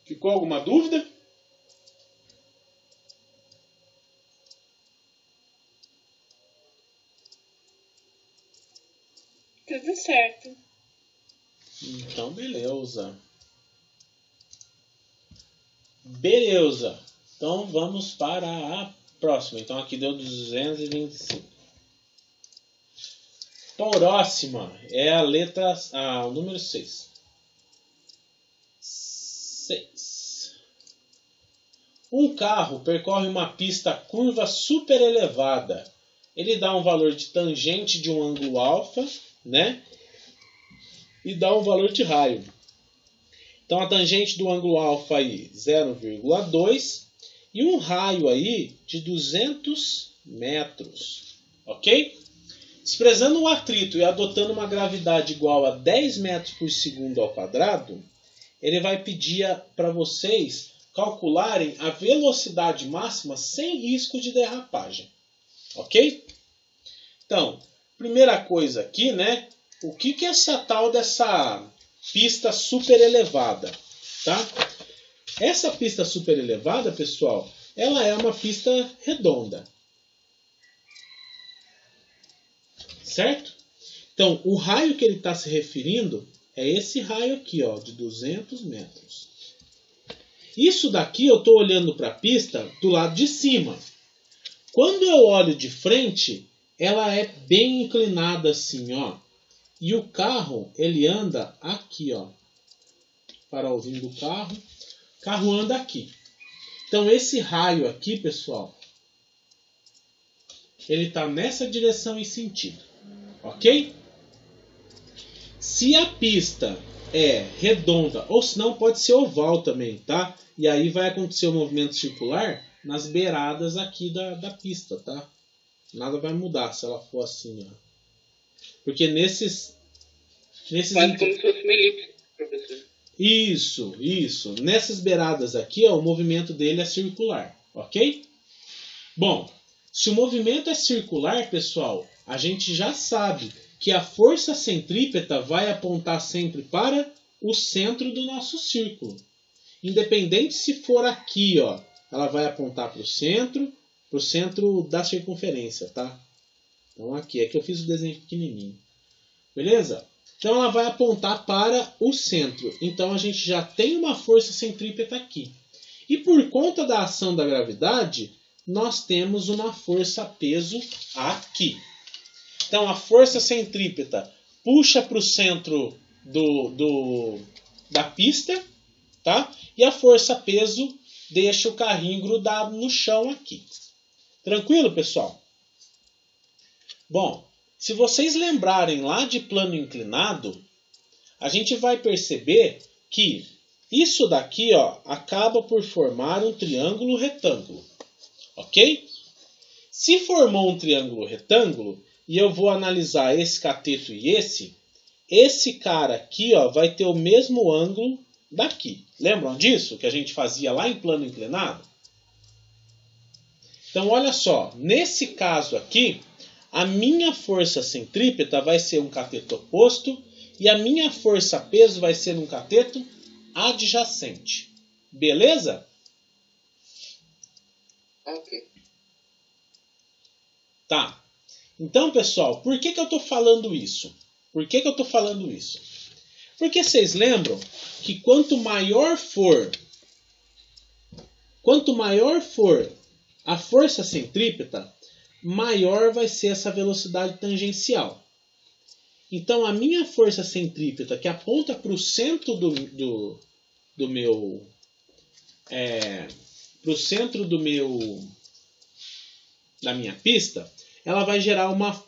Ficou alguma dúvida? Tudo certo. Então, beleza. Beleza. Então, vamos para a próxima. Então, aqui deu 225. Próxima é a letra, o número 6. 6. Um carro percorre uma pista curva super elevada. Ele dá um valor de tangente de um ângulo alfa, né? E dá um valor de raio. Então a tangente do ângulo alfa aí 0,2 e um raio aí de 200 metros, ok? Desprezando o atrito e adotando uma gravidade igual a 10 metros por segundo ao quadrado, ele vai pedir para vocês calcularem a velocidade máxima sem risco de derrapagem, ok? Então, primeira coisa aqui, né? O que é essa tal dessa pista super elevada, tá? Essa pista super elevada, pessoal, ela é uma pista redonda, certo? Então, o raio que ele está se referindo é esse raio aqui, ó, de 200 metros. Isso daqui eu estou olhando para a pista do lado de cima. Quando eu olho de frente, ela é bem inclinada assim, ó. E o carro, ele anda aqui, ó. Farolzinho do carro. O carro anda aqui. Então, esse raio aqui, pessoal, ele está nessa direção e sentido. Ok? Se a pista é redonda, ou se não, pode ser oval também, tá? E aí vai acontecer o movimento circular nas beiradas aqui da pista, tá? Nada vai mudar se ela for assim, ó. Porque nesses Quase como se fosse uma elipse, professor. Isso. Nessas beiradas aqui, ó, o movimento dele é circular, ok? Bom, se o movimento é circular, pessoal, a gente já sabe que a força centrípeta vai apontar sempre para o centro do nosso círculo. Independente se for aqui, ó, ela vai apontar para o centro da circunferência, tá? Então aqui, é que eu fiz o desenho pequenininho. Beleza? Então ela vai apontar para o centro. Então a gente já tem uma força centrípeta aqui. E por conta da ação da gravidade, nós temos uma força-peso aqui. Então a força centrípeta puxa para o centro da pista, tá? E a força-peso deixa o carrinho grudado no chão aqui. Tranquilo, pessoal? Bom, se vocês lembrarem lá de plano inclinado, a gente vai perceber que isso daqui, ó, acaba por formar um triângulo retângulo. Ok? Se formou um triângulo retângulo, e eu vou analisar esse cateto e esse cara aqui, ó, vai ter o mesmo ângulo daqui. Lembram disso que a gente fazia lá em plano inclinado? Então, olha só. Nesse caso aqui, a minha força centrípeta vai ser um cateto oposto e a minha força-peso vai ser num cateto adjacente. Beleza? Ok. Tá. Então, pessoal, por que eu estou falando isso? Por que eu estou falando isso? Porque vocês lembram que quanto maior for a força centrípeta, maior vai ser essa velocidade tangencial. Então, a minha força centrípeta, que aponta para o centro da minha pista, ela vai gerar uma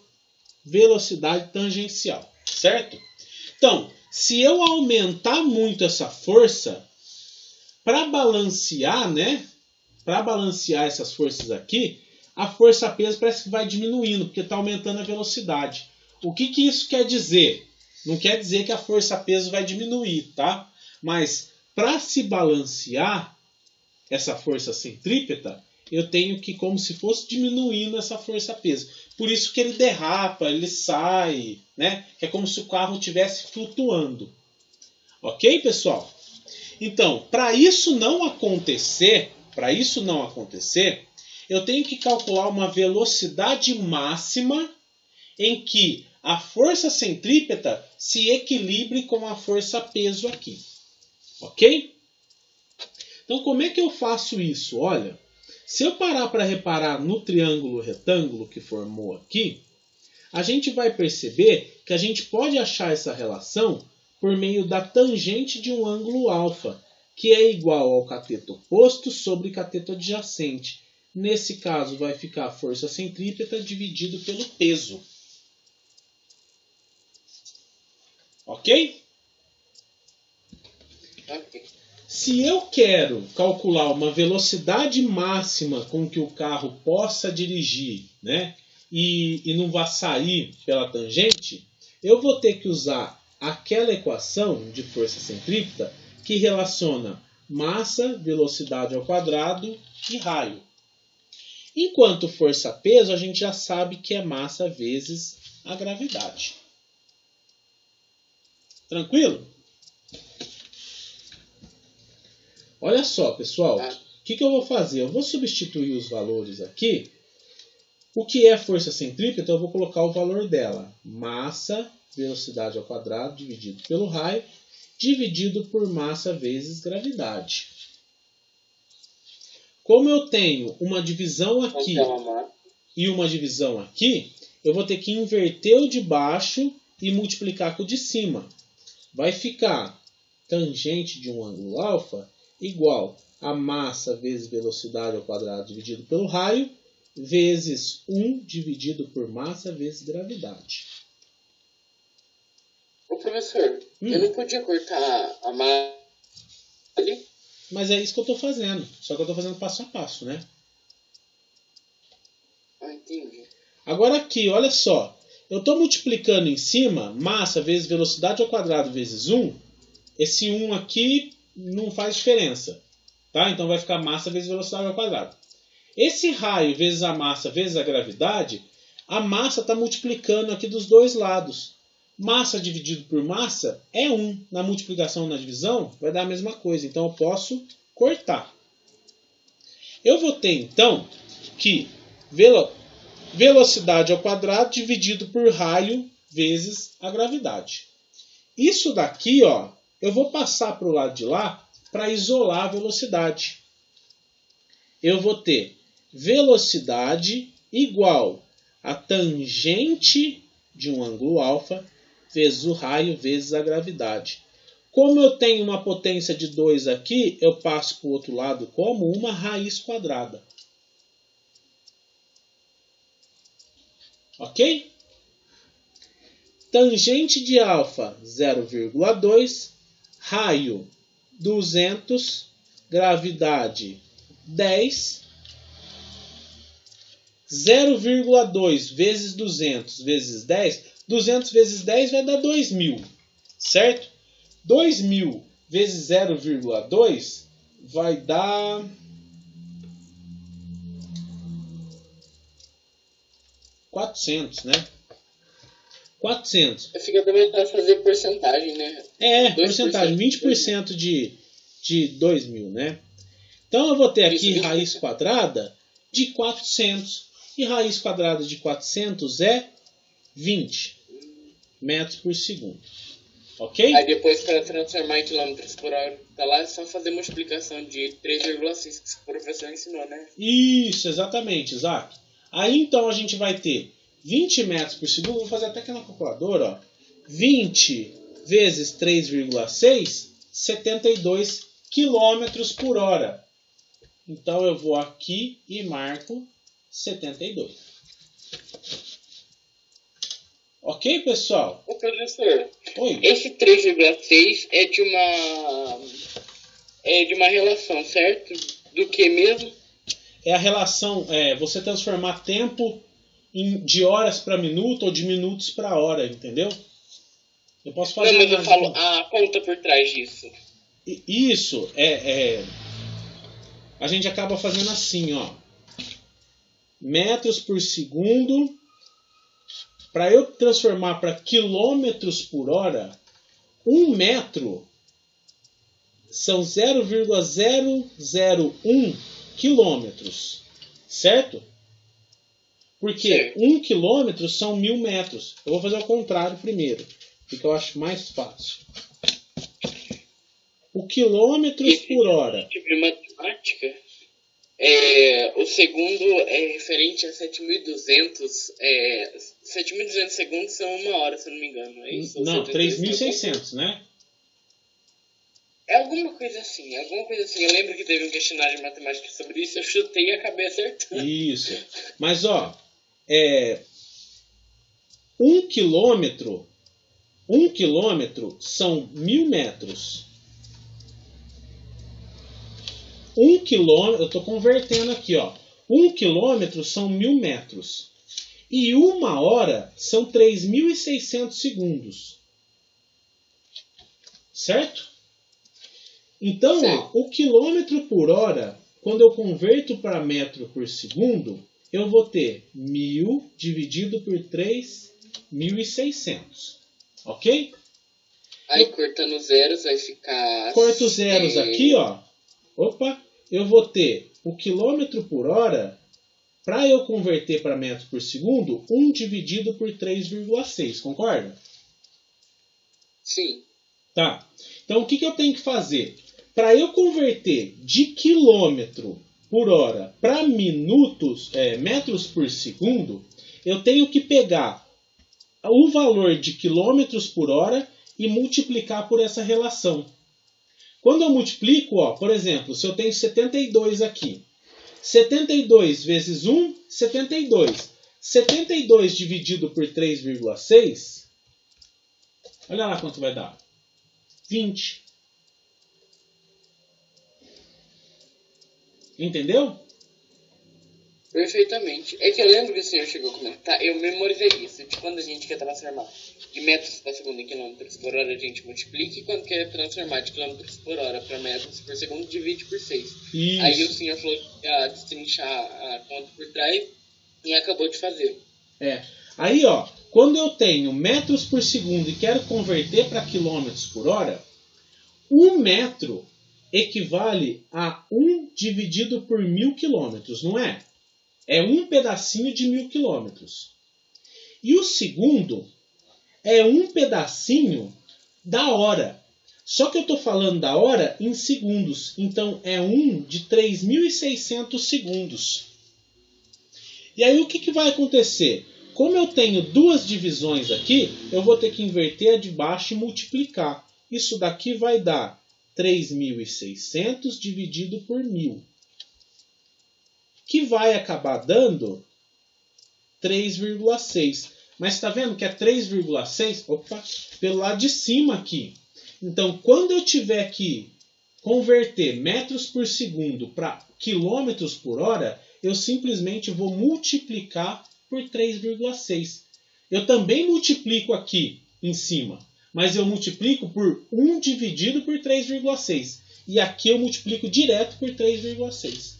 velocidade tangencial, certo? Então, se eu aumentar muito essa força, para balancear, né? Para balancear essas forças aqui, a força-peso parece que vai diminuindo, porque está aumentando a velocidade. O que isso quer dizer? Não quer dizer que a força-peso vai diminuir, tá? Mas para se balancear essa força centrípeta, eu tenho que, como se fosse diminuindo essa força-peso. Por isso que ele derrapa, ele sai, né? Que é como se o carro estivesse flutuando. Ok, pessoal? Então, para isso não acontecer, eu tenho que calcular uma velocidade máxima em que a força centrípeta se equilibre com a força-peso aqui. Ok? Então, como é que eu faço isso? Olha, se eu parar para reparar no triângulo retângulo que formou aqui, a gente vai perceber que a gente pode achar essa relação por meio da tangente de um ângulo alfa, que é igual ao cateto oposto sobre cateto adjacente. Nesse caso, vai ficar a força centrípeta dividido pelo peso. Ok? Ok. Se eu quero calcular uma velocidade máxima com que o carro possa dirigir, né, e não vá sair pela tangente, eu vou ter que usar aquela equação de força centrípeta que relaciona massa, velocidade ao quadrado e raio. Enquanto força-peso, a gente já sabe que é massa vezes a gravidade. Tranquilo? Olha só, pessoal, o que eu vou fazer? Eu vou substituir os valores aqui. O que é força centrípeta? Eu vou colocar o valor dela. Massa, velocidade ao quadrado, dividido pelo raio, dividido por massa vezes gravidade. Como eu tenho uma divisão aqui e uma divisão aqui, eu vou ter que inverter o de baixo e multiplicar com o de cima. Vai ficar tangente de um ângulo alfa igual a massa vezes velocidade ao quadrado dividido pelo raio, vezes 1 dividido por massa vezes gravidade. Ô professor, eu não podia cortar a massa ali? Mas é isso que eu estou fazendo. Só que eu estou fazendo passo a passo, né? Ah, entendi. Agora aqui, olha só. Eu estou multiplicando em cima massa vezes velocidade ao quadrado vezes 1. Esse 1 aqui não faz diferença. Tá? Então vai ficar massa vezes velocidade ao quadrado. Esse raio vezes a massa vezes a gravidade, a massa está multiplicando aqui dos dois lados. Massa dividido por massa é 1. Na multiplicação e na divisão vai dar a mesma coisa. Então eu posso cortar. Eu vou ter então que velocidade ao quadrado dividido por raio vezes a gravidade. Isso daqui, ó, eu vou passar para o lado de lá para isolar a velocidade. Eu vou ter velocidade igual a tangente de um ângulo alfa vezes o raio vezes a gravidade. Como eu tenho uma potência de 2 aqui, eu passo para o outro lado como uma raiz quadrada. Ok? Tangente de alfa 0,2, raio 200, gravidade 10, 0,2 vezes 200 vezes 10, 200 vezes 10 vai dar 2.000, certo? 2.000 vezes 0,2 vai dar 400, né? 400. Fica também para fazer porcentagem, né? Porcentagem, 20% de 2.000, né? Então eu vou ter aqui raiz quadrada de 400. E raiz quadrada de 400 é 20 metros por segundo. Ok? Aí depois, para transformar em quilômetros por hora, tá lá, é só fazer multiplicação de 3,6 que o professor ensinou, né? Isso, exatamente, Isaac. Aí então a gente vai ter 20 metros por segundo. Vou fazer até aqui na calculadora, ó. 20 vezes 3,6, 72 quilômetros por hora. Então eu vou aqui e marco 72. Ok, pessoal? Ô, professor, Oi. Esse 3,6 é de uma relação, certo? Do que mesmo? É a relação, você transformar tempo de horas para minuto ou de minutos para hora, entendeu? Eu posso fazer. Não, mas eu falo a conta por trás disso. Isso a gente acaba fazendo assim, ó. Metros por segundo. Para eu transformar para quilômetros por hora, 1 metro são 0,001 quilômetros, certo? Porque 1 quilômetro são 1.000 metros. Eu vou fazer o contrário primeiro, porque eu acho mais fácil. O quilômetros por hora. Tipo de matemática, o segundo é referente a 7.200. 7.200 segundos são 1 hora, se eu não me engano. É isso? Não, 3.600, né? É alguma coisa assim. Eu lembro que teve um questionário de matemática sobre isso, eu chutei e acabei acertando. Isso. Mas, ó, 1 quilômetro são 1.000 metros. 1 quilômetro, eu estou convertendo aqui, ó. 1 quilômetro são 1.000 metros. E 1 hora são 3.600 segundos. Certo? Então, ó, o quilômetro por hora, quando eu converto para metro por segundo, eu vou ter 1.000 dividido por 3.600. Ok? Aí cortando zeros vai ficar... Corto zeros aqui, ó. Opa, eu vou ter o quilômetro por hora, para eu converter para metro por segundo, 1 dividido por 3,6, concorda? Sim. Tá. Então o que eu tenho que fazer? Para eu converter de quilômetro por hora para minutos, metros por segundo, eu tenho que pegar o valor de quilômetros por hora e multiplicar por essa relação. Quando eu multiplico, ó, por exemplo, se eu tenho 72 aqui, 72 vezes 1, 72. 72 dividido por 3,6, olha lá quanto vai dar. 20. Entendeu? Perfeitamente. É que eu lembro que o senhor chegou a comentar, eu memorizei isso, de quando a gente quer transformar de metros por segundo em quilômetros por hora, a gente multiplica, e quando quer transformar de quilômetros por hora para metros por segundo, divide por 6. Isso. Aí o senhor falou que ia destrinchar a conta por trás e acabou de fazer. Aí, ó, quando eu tenho metros por segundo e quero converter para quilômetros por hora, 1 metro equivale a 1 dividido por 1.000 quilômetros, não é? É um pedacinho de 1.000 quilômetros. E o segundo é um pedacinho da hora. Só que eu estou falando da hora em segundos. Então é 1 de 3.600 segundos. E aí o que vai acontecer? Como eu tenho duas divisões aqui, eu vou ter que inverter a de baixo e multiplicar. Isso daqui vai dar 3.600 dividido por 1.000. Que vai acabar dando 3,6. Mas está vendo que é 3,6? Opa, pelo lado de cima aqui. Então, quando eu tiver que converter metros por segundo para quilômetros por hora, eu simplesmente vou multiplicar por 3,6. Eu também multiplico aqui em cima, mas eu multiplico por 1 dividido por 3,6. E aqui eu multiplico direto por 3,6.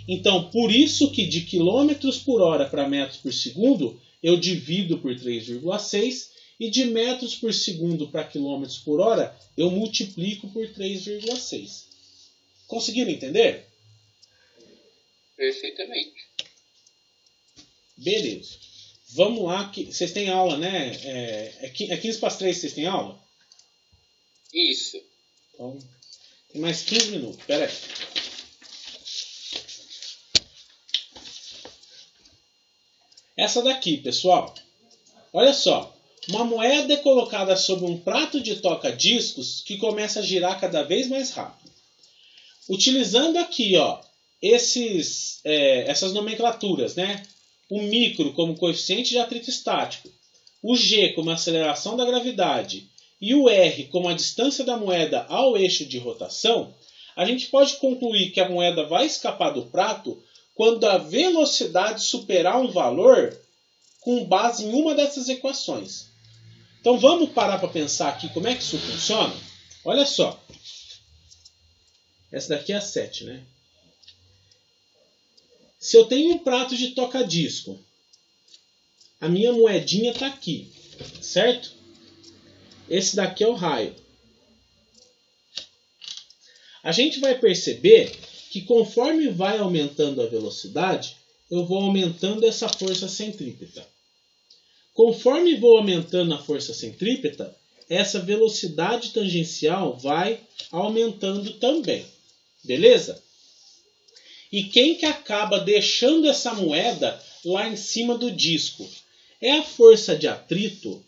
Então, por isso que de quilômetros por hora para metros por segundo, eu divido por 3,6 e de metros por segundo para quilômetros por hora eu multiplico por 3,6. Conseguiram entender? Perfeitamente. Beleza. Vamos lá, que vocês têm aula, né? É 15 para as 3 vocês têm aula? Isso. Então, tem mais 15 minutos. Pera aí. Essa daqui, pessoal. Olha só. Uma moeda é colocada sobre um prato de toca-discos que começa a girar cada vez mais rápido. Utilizando aqui, ó, essas nomenclaturas, né? O micro como coeficiente de atrito estático, o G como a aceleração da gravidade e o R como a distância da moeda ao eixo de rotação, a gente pode concluir que a moeda vai escapar do prato quando a velocidade superar um valor com base em uma dessas equações. Então vamos parar para pensar aqui como é que isso funciona? Olha só. Essa daqui é a 7, né? Se eu tenho um prato de toca-disco, a minha moedinha está aqui, certo? Esse daqui é o raio. A gente vai perceber que conforme vai aumentando a velocidade, eu vou aumentando essa força centrípeta. Conforme vou aumentando a força centrípeta, essa velocidade tangencial vai aumentando também. Beleza? E quem que acaba deixando essa moeda lá em cima do disco? É a força de atrito,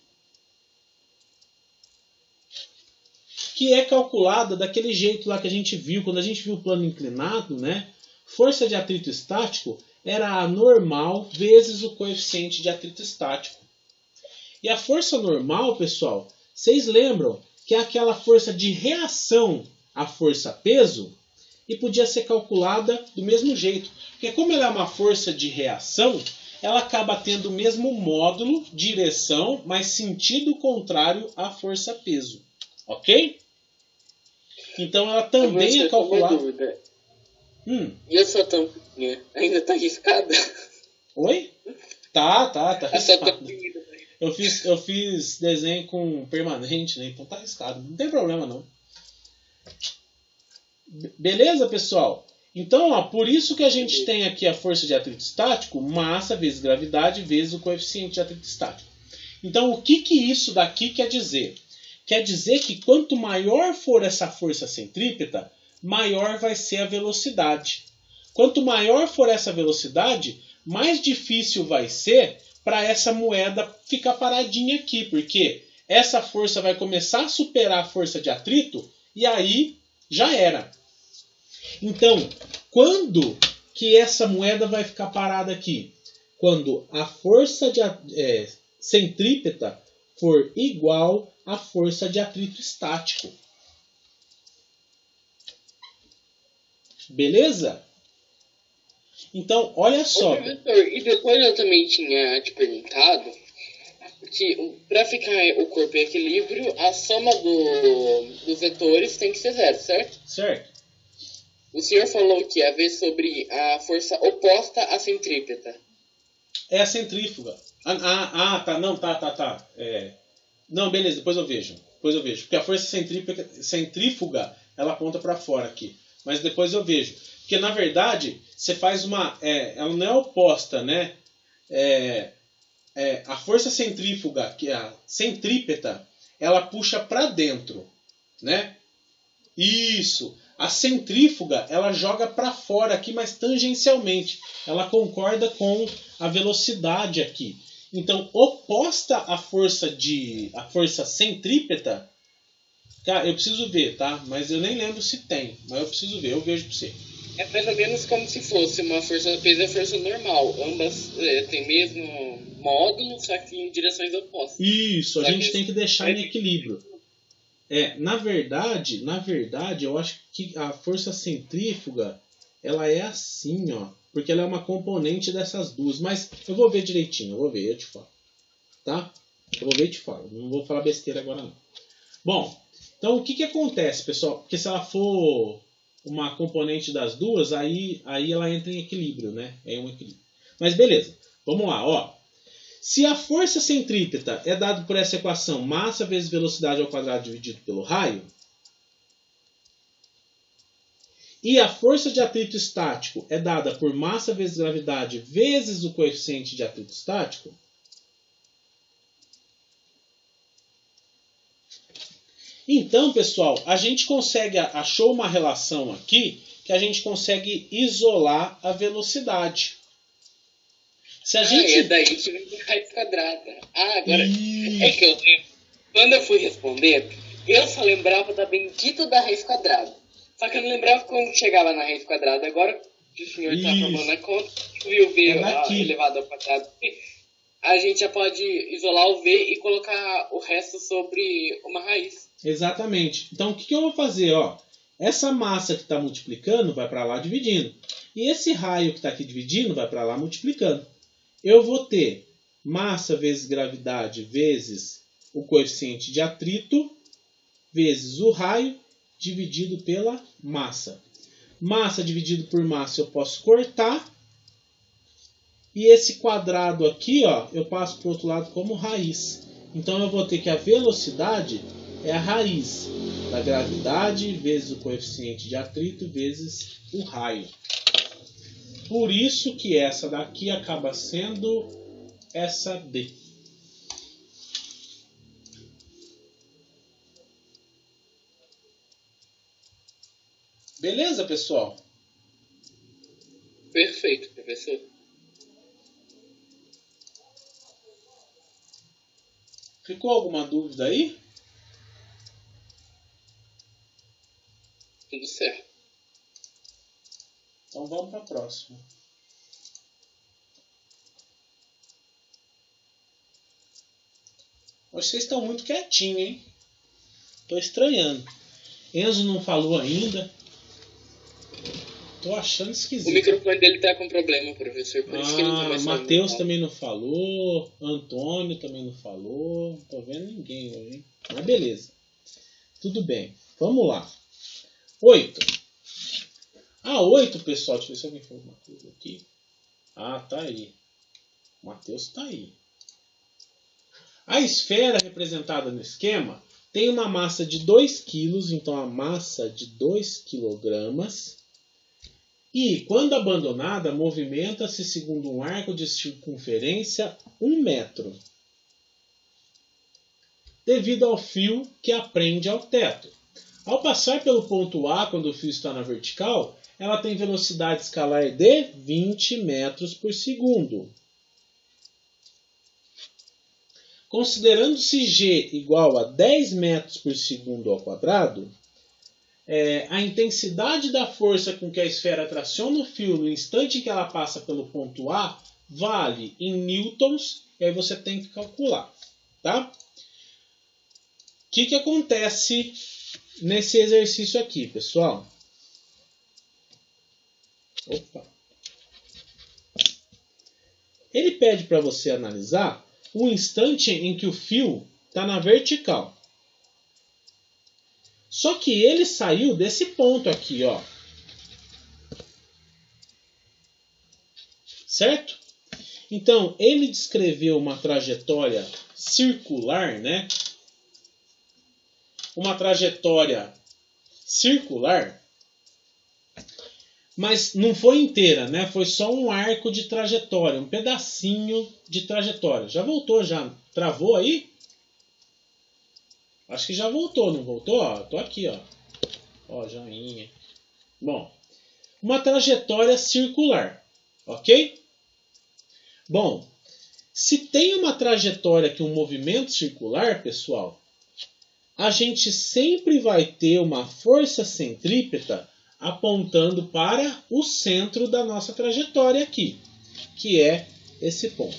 que é calculada daquele jeito lá que a gente viu, quando a gente viu o plano inclinado, né? Força de atrito estático era a normal vezes o coeficiente de atrito estático. E a força normal, pessoal, vocês lembram que é aquela força de reação à força-peso e podia ser calculada do mesmo jeito. Porque como ela é uma força de reação, ela acaba tendo o mesmo módulo, direção, mas sentido contrário à força-peso. Ok? Então ela também é calculada... E essa tampinha ainda está riscada? Oi? Tá Essa riscada. tampinha. Eu fiz desenho com permanente, né? Então tá arriscado. Não tem problema, não. Beleza, pessoal? Então, ó, por isso que a gente tem aqui a força de atrito estático, massa vezes gravidade vezes o coeficiente de atrito estático. Então, o que isso daqui quer dizer? Quer dizer que quanto maior for essa força centrípeta, maior vai ser a velocidade. Quanto maior for essa velocidade, mais difícil vai ser para essa moeda ficar paradinha aqui, porque essa força vai começar a superar a força de atrito e aí já era. Então, quando que essa moeda vai ficar parada aqui? Quando a força centrípeta for igual à força de atrito estático. Beleza? Então, olha só. Professor, e depois eu também tinha te perguntado que para ficar o corpo em equilíbrio, a soma dos vetores tem que ser zero, certo? Certo. O senhor falou que ia ver sobre a força oposta à centrípeta. É a centrífuga. Tá. Não, tá. Não, beleza, depois eu vejo. Porque a força centrífuga ela aponta para fora aqui. Mas depois eu vejo. Porque, na verdade, você faz uma... ela não é oposta, né? A força centrífuga, que é a centrípeta, ela puxa para dentro, né? Isso. A centrífuga, ela joga para fora aqui, mas tangencialmente. Ela concorda com a velocidade aqui. Então, oposta à força centrípeta... Cara, eu preciso ver, tá? Mas eu nem lembro se tem. Mas eu preciso ver, eu vejo para você. É mais ou menos como se fosse uma força-peso e força normal. Ambas têm mesmo módulo, só que em direções opostas. Isso, a gente tem que deixar em equilíbrio. Na verdade, eu acho que a força centrífuga, ela é assim, ó. Porque ela é uma componente dessas duas. Mas eu vou ver direitinho, eu te falo. Tá? Eu vou ver e te falo. Não vou falar besteira agora, não. Bom, então o que acontece, pessoal? Porque se ela for uma componente das duas, aí ela entra em equilíbrio, né? É um equilíbrio. Mas beleza, vamos lá, ó. Se a força centrípeta é dada por essa equação, massa vezes velocidade ao quadrado dividido pelo raio, e a força de atrito estático é dada por massa vezes gravidade vezes o coeficiente de atrito estático, então, pessoal, a gente achou uma relação aqui que a gente consegue isolar a velocidade. Se a gente... é daí tirando raiz quadrada. Agora, é que quando eu fui responder, eu só lembrava da bendita da raiz quadrada. Só que eu não lembrava como chegava na raiz quadrada. Agora que o senhor está formando a conta, viu V elevado ao quadrado, a gente já pode isolar o V e colocar o resto sobre uma raiz. Exatamente. Então, o que eu vou fazer? Essa massa que está multiplicando vai para lá dividindo. E esse raio que está aqui dividindo vai para lá multiplicando. Eu vou ter massa vezes gravidade vezes o coeficiente de atrito vezes o raio dividido pela massa. Massa dividido por massa eu posso cortar. E esse quadrado aqui, eu passo para o outro lado como raiz. Então eu vou ter que a velocidade é a raiz da gravidade vezes o coeficiente de atrito vezes o raio. Por isso que essa daqui acaba sendo essa D. Beleza, pessoal? Perfeito, professor. Ficou alguma dúvida aí? Tudo certo. Então vamos para a próxima. Vocês estão muito quietinhos, hein? Estou estranhando. Enzo não falou ainda. Tô achando esquisito. O microfone dele tá com problema, professor. Por isso que ele não tá mais falando. Matheus também não falou. Antônio também não falou. Não tô vendo ninguém hoje, hein? Mas beleza. Tudo bem. Vamos lá. 8. A 8, pessoal. Deixa eu ver se alguém falou uma coisa aqui. Tá aí. O Matheus tá aí. A esfera representada no esquema tem uma massa de 2 kg. Então a massa de 2 kg. E, quando abandonada, movimenta-se segundo um arco de circunferência 1 metro, devido ao fio que aprende ao teto. Ao passar pelo ponto A, quando o fio está na vertical, ela tem velocidade escalar de 20 metros por segundo. Considerando-se G igual a 10 metros por segundo ao quadrado, a intensidade da força com que a esfera traciona o fio no instante em que ela passa pelo ponto A vale em newtons, e aí você tem que calcular. Tá? O que acontece nesse exercício aqui, pessoal? Ele pede para você analisar o instante em que o fio está na vertical. Só que ele saiu desse ponto aqui, certo? Então, ele descreveu uma trajetória circular, né? Uma trajetória circular, mas não foi inteira, né? Foi só um arco de trajetória, um pedacinho de trajetória. Já voltou, já travou aí? Acho que já voltou, não voltou? Tô aqui, joinha. Bom, uma trajetória circular, ok? Bom, se tem uma trajetória que um movimento circular, pessoal, a gente sempre vai ter uma força centrípeta apontando para o centro da nossa trajetória aqui, que é esse ponto.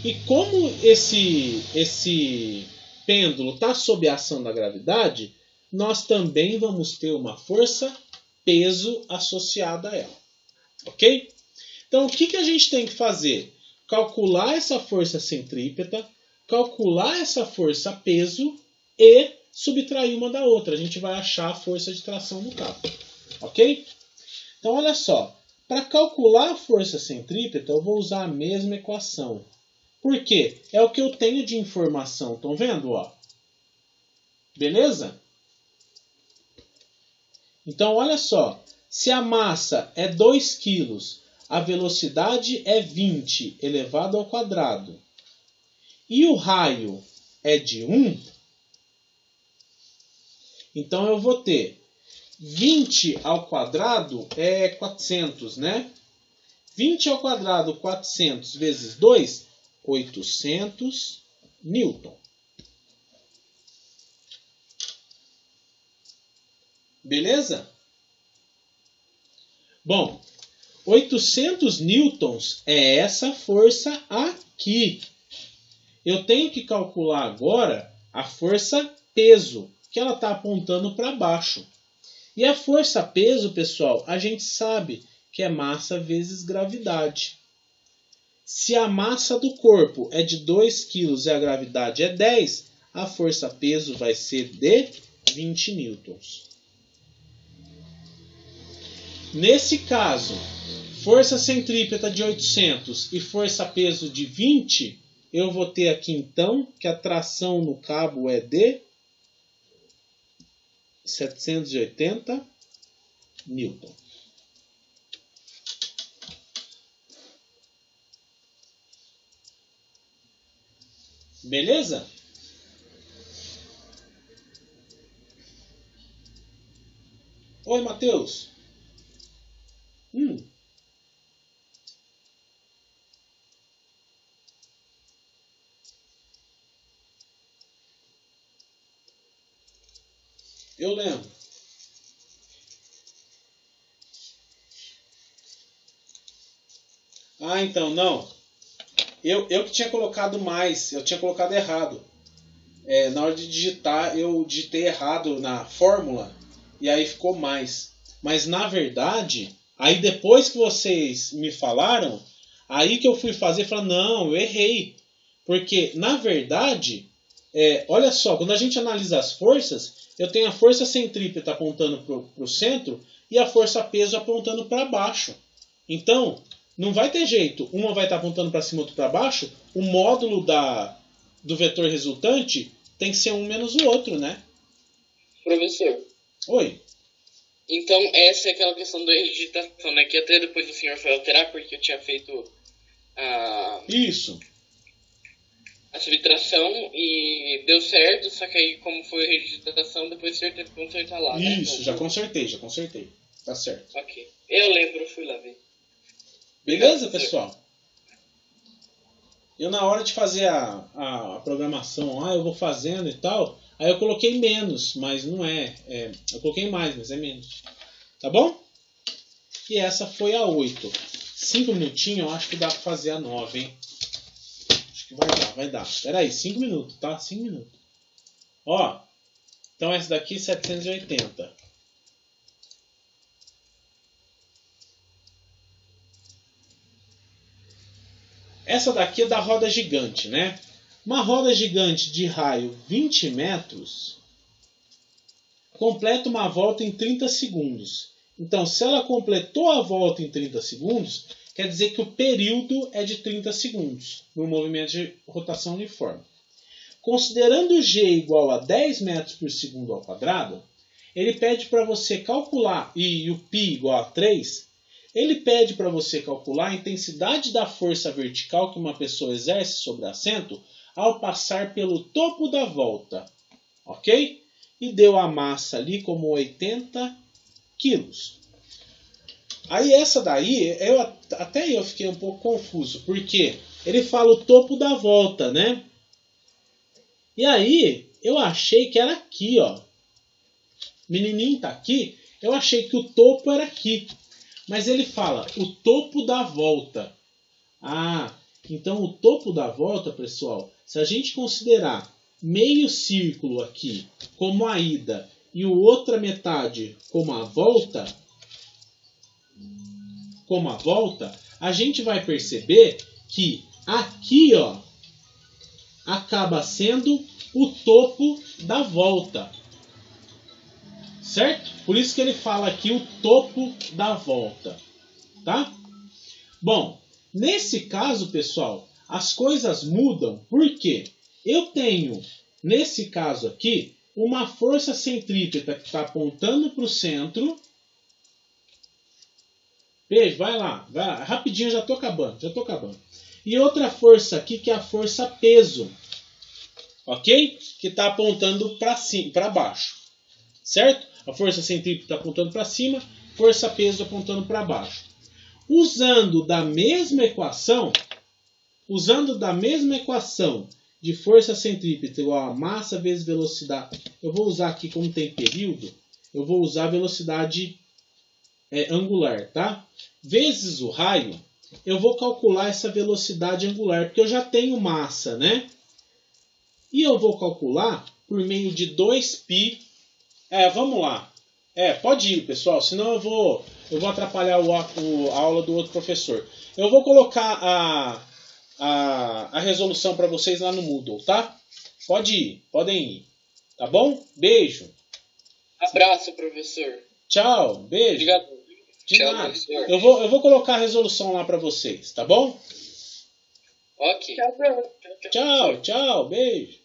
E como esse pêndulo está sob a ação da gravidade, nós também vamos ter uma força-peso associada a ela. Ok? Então, o que a gente tem que fazer? Calcular essa força centrípeta, calcular essa força-peso e subtrair uma da outra. A gente vai achar a força de tração no cabo. Ok? Então, olha só. Para calcular a força centrípeta, eu vou usar a mesma equação. Por quê? É o que eu tenho de informação. Estão vendo? Ó? Beleza? Então, olha só. Se a massa é 2 kg, a velocidade é 20 elevado ao quadrado, e o raio é de 1, então eu vou ter 20 ao quadrado é 400, né? 20 ao quadrado, 400 vezes 2, 800 newton. Beleza? Bom, 800 newtons é essa força aqui. Eu tenho que calcular agora a força peso, que ela está apontando para baixo. E a força peso, pessoal, a gente sabe que é massa vezes gravidade. Se a massa do corpo é de 2 kg e a gravidade é 10, a força peso vai ser de 20 newtons. Nesse caso, força centrípeta de 800 e força peso de 20, eu vou ter aqui então que a tração no cabo é de 780 newton. Beleza? Oi, Matheus. Eu lembro. Ah, então, não. Eu que tinha colocado mais, eu tinha colocado errado. Na hora de digitar, eu digitei errado na fórmula e aí ficou mais. Mas na verdade, aí depois que vocês me falaram, aí que eu fui fazer, falei, não, eu errei. Porque, na verdade, olha só, quando a gente analisa as forças, eu tenho a força centrípeta apontando para o centro e a força peso apontando para baixo. Então, não vai ter jeito. Uma vai estar apontando para cima, outra para baixo. O módulo do vetor resultante tem que ser um menos o outro, né? Professor. Oi. Então, essa é aquela questão da digitação, né? Que até depois o senhor foi alterar, porque eu tinha feito Isso. A subtração e deu certo, só que aí, como foi a redigitação, depois o senhor teve que consertar lá, né? Isso, então, já consertei. Tá certo. Ok. Eu lembro, fui lá ver. Beleza, pessoal? Eu, na hora de fazer a programação, eu vou fazendo e tal, aí eu coloquei menos, mas não é. Eu coloquei mais, mas é menos. Tá bom? E essa foi a 8. 5 minutinhos, eu acho que dá pra fazer a 9, hein? Acho que vai dar. Espera aí, 5 minutos, tá? 5 minutos. Ó, então essa daqui 780. Essa daqui é da roda gigante, né? Uma roda gigante de raio 20 metros completa uma volta em 30 segundos. Então, se ela completou a volta em 30 segundos, quer dizer que o período é de 30 segundos no movimento de rotação uniforme. Considerando G igual a 10 metros por segundo ao quadrado, ele pede para você calcular, e o π igual a 3, ele pede para você calcular a intensidade da força vertical que uma pessoa exerce sobre o assento ao passar pelo topo da volta. Ok? E deu a massa ali como 80 quilos. Aí essa daí, até eu fiquei um pouco confuso, porque ele fala o topo da volta, né? E aí eu achei que era aqui, ó. Menininho tá aqui, eu achei que o topo era aqui. Mas ele fala o topo da volta. Ah, então o topo da volta, pessoal, se a gente considerar meio círculo aqui como a ida e o outra metade como a volta, a gente vai perceber que aqui, ó, acaba sendo o topo da volta. Certo? Por isso que ele fala aqui o topo da volta. Tá? Bom, nesse caso, pessoal, as coisas mudam porque eu tenho, nesse caso aqui, uma força centrípeta que está apontando para o centro. Beijo, vai lá. Rapidinho, já estou acabando. E outra força aqui, que é a força peso. Ok? Que está apontando para baixo. Certo? A força centrípeta está apontando para cima, força peso apontando para baixo. Usando da mesma equação de força centrípeta igual a massa vezes velocidade. Eu vou usar aqui, como tem período, eu vou usar a velocidade angular, tá? Vezes o raio, eu vou calcular essa velocidade angular, porque eu já tenho massa, né? E eu vou calcular por meio de 2π. Vamos lá. Pode ir, pessoal, senão eu vou atrapalhar a aula do outro professor. Eu vou colocar a resolução para vocês lá no Moodle, tá? Podem ir. Tá bom? Beijo. Abraço, professor. Tchau, beijo. Obrigado. De Tchau, nada. professor. Eu vou colocar a resolução lá para vocês, tá bom? Ok. Tchau, beijo.